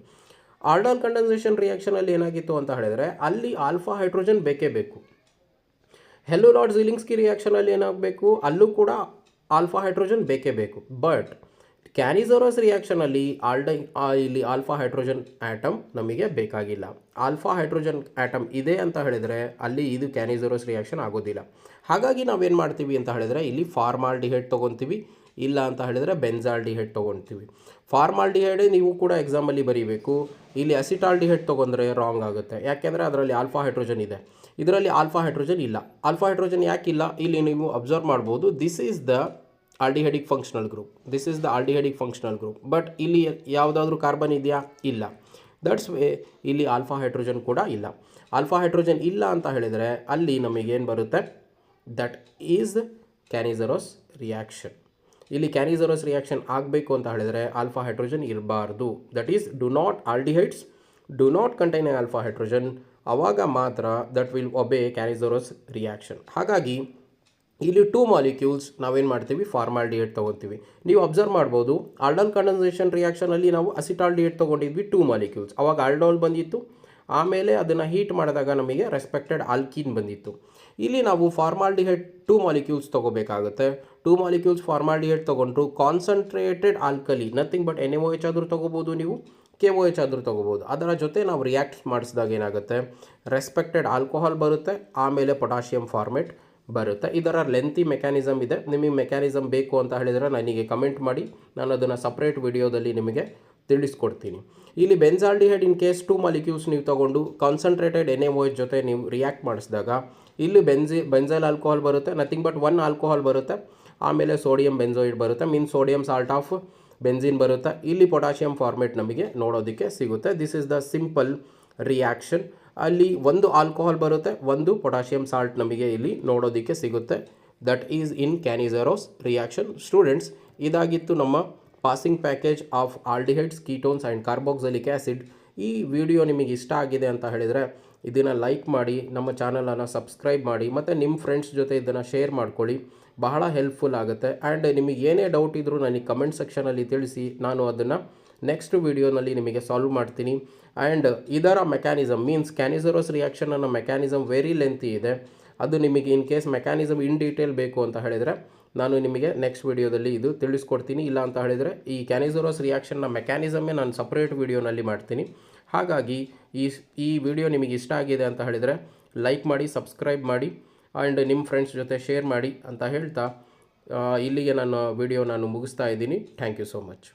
Aldol condensation ರಿಯಾಕ್ಷನಲ್ಲಿ ಏನಾಗಿತ್ತು ಅಂತ ಹೇಳಿದರೆ ಅಲ್ಲಿ ಆಲ್ಫಾ ಹೈಡ್ರೋಜನ್ ಬೇಕೇ ಬೇಕು. ಹೆಲ್ಲೋಲಾರ್ಡ್ ಝಿಲಿಂಸ್ಕಿ ರಿಯಾಕ್ಷನಲ್ಲಿ ಏನಾಗಬೇಕು, ಅಲ್ಲೂ ಕೂಡ ಆಲ್ಫಾ ಹೈಡ್ರೋಜನ್ ಬೇಕೇ ಬೇಕು. ಬಟ್ ಕ್ಯಾನಿಜೆರೋಸ್ ರಿಯಾಕ್ಷನಲ್ಲಿ ಇಲ್ಲಿ ಆಲ್ಫಾ ಹೈಡ್ರೋಜನ್ ಆ್ಯಟಮ್ ನಮಗೆ ಬೇಕಾಗಿಲ್ಲ. ಆಲ್ಫಾ ಹೈಡ್ರೋಜನ್ ಆ್ಯಟಮ್ ಇದೆ ಅಂತ ಹೇಳಿದರೆ ಅಲ್ಲಿ ಇದು ಕ್ಯಾನಿಜೆರೋಸ್ ರಿಯಾಕ್ಷನ್ ಆಗೋದಿಲ್ಲ. ಹಾಗಾಗಿ ನಾವೇನು ಮಾಡ್ತೀವಿ ಅಂತ ಹೇಳಿದರೆ ಇಲ್ಲಿ ಫಾರ್ಮಾಲ್ಡಿಹೈಡ್ ತೊಗೊತೀವಿ, ಇಲ್ಲ ಅಂತ ಹೇಳಿದರೆ ಬೆಂಜಾಲ್ಡಿಹೈಡ್ ತೊಗೊತೀವಿ. ಫಾರ್ಮಾಲ್ಡಿಹೈಡ್ ನೀವು ಕೂಡ ಎಕ್ಸಾಮಲ್ಲಿ ಬರೀಬೇಕು. ಇಲ್ಲಿ ಅಸಿಟಾಲ್ಡಿಹೈಡ್ ತೊಗೊಂಡ್ರೆ ರಾಂಗ್ ಆಗುತ್ತೆ, ಯಾಕೆಂದರೆ ಅದರಲ್ಲಿ ಆಲ್ಫಾ ಹೈಡ್ರೋಜನ್ ಇದೆ, ಇದರಲ್ಲಿ ಆಲ್ಫಾ ಹೈಡ್ರೋಜನ್ ಇಲ್ಲ. ಆಲ್ಫಾ ಹೈಡ್ರೋಜನ್ ಯಾಕಿಲ್ಲ ಇಲ್ಲಿ ನೀವು ಅಬ್ಸರ್ವ್ ಮಾಡ್ಬೋದು. This is the aldehydic functional group, but ಇಲ್ಲಿ ಯಾವುದಾದ್ರೂ ಕಾರ್ಬನ್ ಇದೆಯಾ, ಇಲ್ಲ. ದಟ್ಸ್ ವೇ ಇಲ್ಲಿ ಆಲ್ಫಾ ಹೈಡ್ರೋಜನ್ ಕೂಡ ಇಲ್ಲ. ಆಲ್ಫಾ ಹೈಡ್ರೋಜನ್ ಇಲ್ಲ ಅಂತ ಹೇಳಿದರೆ ಅಲ್ಲಿ ನಮಗೇನು ಬರುತ್ತೆ, ದಟ್ ಈಸ್ ಕ್ಯಾನಿಜೆರೋಸ್ ರಿಯಾಕ್ಷನ್. ಇಲ್ಲಿ ಕ್ಯಾನಿಜೆರೋಸ್ ರಿಯಾಕ್ಷನ್ ಆಗಬೇಕು ಅಂತ ಹೇಳಿದರೆ ಆಲ್ಫಾ ಹೈಡ್ರೋಜನ್ ಇರಬಾರ್ದು. That is aldehydes do not contain alpha hydrogen, ಆವಾಗ ಮಾತ್ರ ದಟ್ ವಿಲ್ ಒಬೇ ಕ್ಯಾನಿಜೆರೋಸ್ ರಿಯಾಕ್ಷನ್. ಹಾಗಾಗಿ ಇಲ್ಲಿ 2 ಮಾಲಿಕ್ಯೂಲ್ಸ್ ನಾವೇನು ಮಾಡ್ತೀವಿ, ಫಾರ್ಮಾಲ್ಡಿಹೈಡ್ ತೊಗೊತೀವಿ. ನೀವು ಅಬ್ಸರ್ವ್ ಮಾಡ್ಬೋದು, ಆಲ್ಡಾಲ್ ಕಂಡೆನ್ಸೇಷನ್ ರಿಯಾಕ್ಷನಲ್ಲಿ ನಾವು ಅಸಿಟಾಲ್ಡಿಹೈಡ್ ತೊಗೊಂಡಿದ್ವಿ 2 ಮಾಲಿಕ್ಯೂಲ್ಸ್. ಆವಾಗ ಆಲ್ಡೋಲ್ ಬಂದಿತ್ತು, ಆಮೇಲೆ ಅದನ್ನು ಹೀಟ್ ಮಾಡಿದಾಗ ನಮಗೆ ರೆಸ್ಪೆಕ್ಟೆಡ್ ಆಲ್ಕೀನ್ ಬಂದಿತ್ತು. ಇಲ್ಲಿ ನಾವು ಫಾರ್ಮಾಲ್ಡಿಹೈಡ್ 2 ಮಾಲಿಕ್ಯೂಲ್ಸ್ ತೊಗೋಬೇಕಾಗುತ್ತೆ. 2 ಮಾಲಿಕ್ಯೂಲ್ಸ್ ಫಾರ್ಮಾಲ್ಡಿಹೈಡ್ ತೊಗೊಂಡ್ರು concentrated alkali, nothing but NaOH ಆದರೂ ತೊಗೋಬೋದು, ನೀವು KOH ಆದರೂ ತೊಗೋಬೋದು. ಅದರ ಜೊತೆ ನಾವು ರಿಯಾಕ್ಟ್ ಮಾಡಿಸಿದಾಗ ಏನಾಗುತ್ತೆ, ರೆಸ್ಪೆಕ್ಟೆಡ್ ಆಲ್ಕೋಹಾಲ್ ಬರುತ್ತೆ, ಆಮೇಲೆ ಪೊಟ್ಯಾಷಿಯಂ ಫಾರ್ಮೇಟ್ ಬರುತ್ತೆ. ಇದರ ಲೆಂತಿ ಮೆಕ್ಯಾನಿಸಮ್ ಇದೆ. ನಿಮಗೆ ಮೆಕ್ಯಾನಿಸಮ್ ಬೇಕು ಅಂತ ಹೇಳಿದರೆ ನನಗೆ ಕಮೆಂಟ್ ಮಾಡಿ, ನಾನು ಅದನ್ನು ಸಪ್ರೇಟ್ ವಿಡಿಯೋದಲ್ಲಿ ನಿಮಗೆ ತಿಳಿಸ್ಕೊಡ್ತೀನಿ. ಇಲ್ಲಿ ಬೆನ್ಸಾಲ್ಡಿಹೈಡ್ ಇನ್ ಕೇಸ್ 2 ಮಾಲಿಕ್ಯೂಲ್ಸ್ ನೀವು ತೊಗೊಂಡು ಕಾನ್ಸಂಟ್ರೇಟೆಡ್ NaOH ಜೊತೆ ನೀವು ರಿಯಾಕ್ಟ್ ಮಾಡಿಸಿದಾಗ ಇಲ್ಲಿ ಬೆಂಜೈಲ್ ಆಲ್ಕೋಹಾಲ್ ಬರುತ್ತೆ, ನಥಿಂಗ್ ಬಟ್ 1 ಆಲ್ಕೋಹಾಲ್ ಬರುತ್ತೆ. ಆಮೇಲೆ ಸೋಡಿಯಂ ಬೆಂಜೋಯಿಡ್ ಬರುತ್ತೆ, means sodium salt of benzene ಬರುತ್ತೆ. ಇಲ್ಲಿ ಪೊಟ್ಯಾಷಿಯಂ ಫಾರ್ಮೇಟ್ ನಮಗೆ ನೋಡೋದಕ್ಕೆ ಸಿಗುತ್ತೆ. This is the simple reaction. ಅಲ್ಲಿ ಒಂದು ಆಲ್ಕೋಹಾಲ್ ಬರುತ್ತೆ, ಒಂದು ಪೊಟ್ಯಾಷಿಯಂ ಸಾಲ್ಟ್ ನಮಗೆ ಇಲ್ಲಿ ನೋಡೋದಕ್ಕೆ ಸಿಗುತ್ತೆ. That is in Cannizzaro's reaction. Students, ಇದಾಗಿತ್ತು ನಮ್ಮ passing package of aldehydes, ketones and carboxylic acid. ಈ ವಿಡಿಯೋ ನಿಮಗೆ ಇಷ್ಟ ಆಗಿದೆ ಅಂತ ಹೇಳಿದರೆ ಇದನ್ನು ಲೈಕ್ ಮಾಡಿ, ನಮ್ಮ ಚಾನಲನ್ನು ಸಬ್ಸ್ಕ್ರೈಬ್ ಮಾಡಿ, ಮತ್ತು ನಿಮ್ಮ ಫ್ರೆಂಡ್ಸ್ ಜೊತೆ ಇದನ್ನು ಶೇರ್ ಮಾಡ್ಕೊಳ್ಳಿ. ಬಹಳ ಹೆಲ್ಪ್ಫುಲ್ ಆಗುತ್ತೆ. ಆ್ಯಂಡ್ ನಿಮಗೆ ಏನೇ ಡೌಟ್ ಇದ್ದರೂ ನನಗೆ ಕಮೆಂಟ್ ಸೆಕ್ಷನಲ್ಲಿ ತಿಳಿಸಿ, ನಾನು ಅದನ್ನು ನೆಕ್ಸ್ಟ್ ವಿಡಿಯೋನಲ್ಲಿ ನಿಮಗೆ ಸಾಲ್ವ್ ಮಾಡ್ತೀನಿ. ಆ್ಯಂಡ್ ಇದರ ಮೆಕ್ಯಾನಿಸಮ್ ಮೀನ್ಸ್ ಕ್ಯಾನಿಜೆರೋಸ್ ರಿಯಾಕ್ಷನ್ ಅನ್ನೋ ಮೆಕ್ಯಾನಿಸಮ್ ವೆರಿ ಲೆಂತಿ ಇದೆ. ಅದು ನಿಮಗೆ in case mechanism in detail ಬೇಕು ಅಂತ ಹೇಳಿದರೆ ನಾನು ನಿಮಗೆ ನೆಕ್ಸ್ಟ್ ವಿಡಿಯೋದಲ್ಲಿ ಇದು ತಿಳಿಸ್ಕೊಡ್ತೀನಿ. ಇಲ್ಲ ಅಂತ ಹೇಳಿದರೆ ಈ ಕ್ಯಾನಿಜೆರೋಸ್ ರಿಯಾಕ್ಷನ್ನ ಮೆಕ್ಯಾನಿಸಮ್ಮೇ ನಾನು ಸಪ್ರೇಟ್ ವಿಡಿಯೋನಲ್ಲಿ ಮಾಡ್ತೀನಿ. ಹಾಗಾಗಿ ಈ ವಿಡಿಯೋ ನಿಮಗೆ ಇಷ್ಟ ಆಗಿದೆ ಅಂತ ಹೇಳಿದರೆ ಲೈಕ್ ಮಾಡಿ, ಸಬ್ಸ್ಕ್ರೈಬ್ ಮಾಡಿ, ಆ್ಯಂಡ್ ನಿಮ್ಮ ಫ್ರೆಂಡ್ಸ್ ಜೊತೆ ಶೇರ್ ಮಾಡಿ ಅಂತ ಹೇಳ್ತಾ ಇಲ್ಲಿಗೆ ನನ್ನ ವಿಡಿಯೋ ನಾನು ಮುಗಿಸ್ತಾ ಇದ್ದೀನಿ. Thank you so much.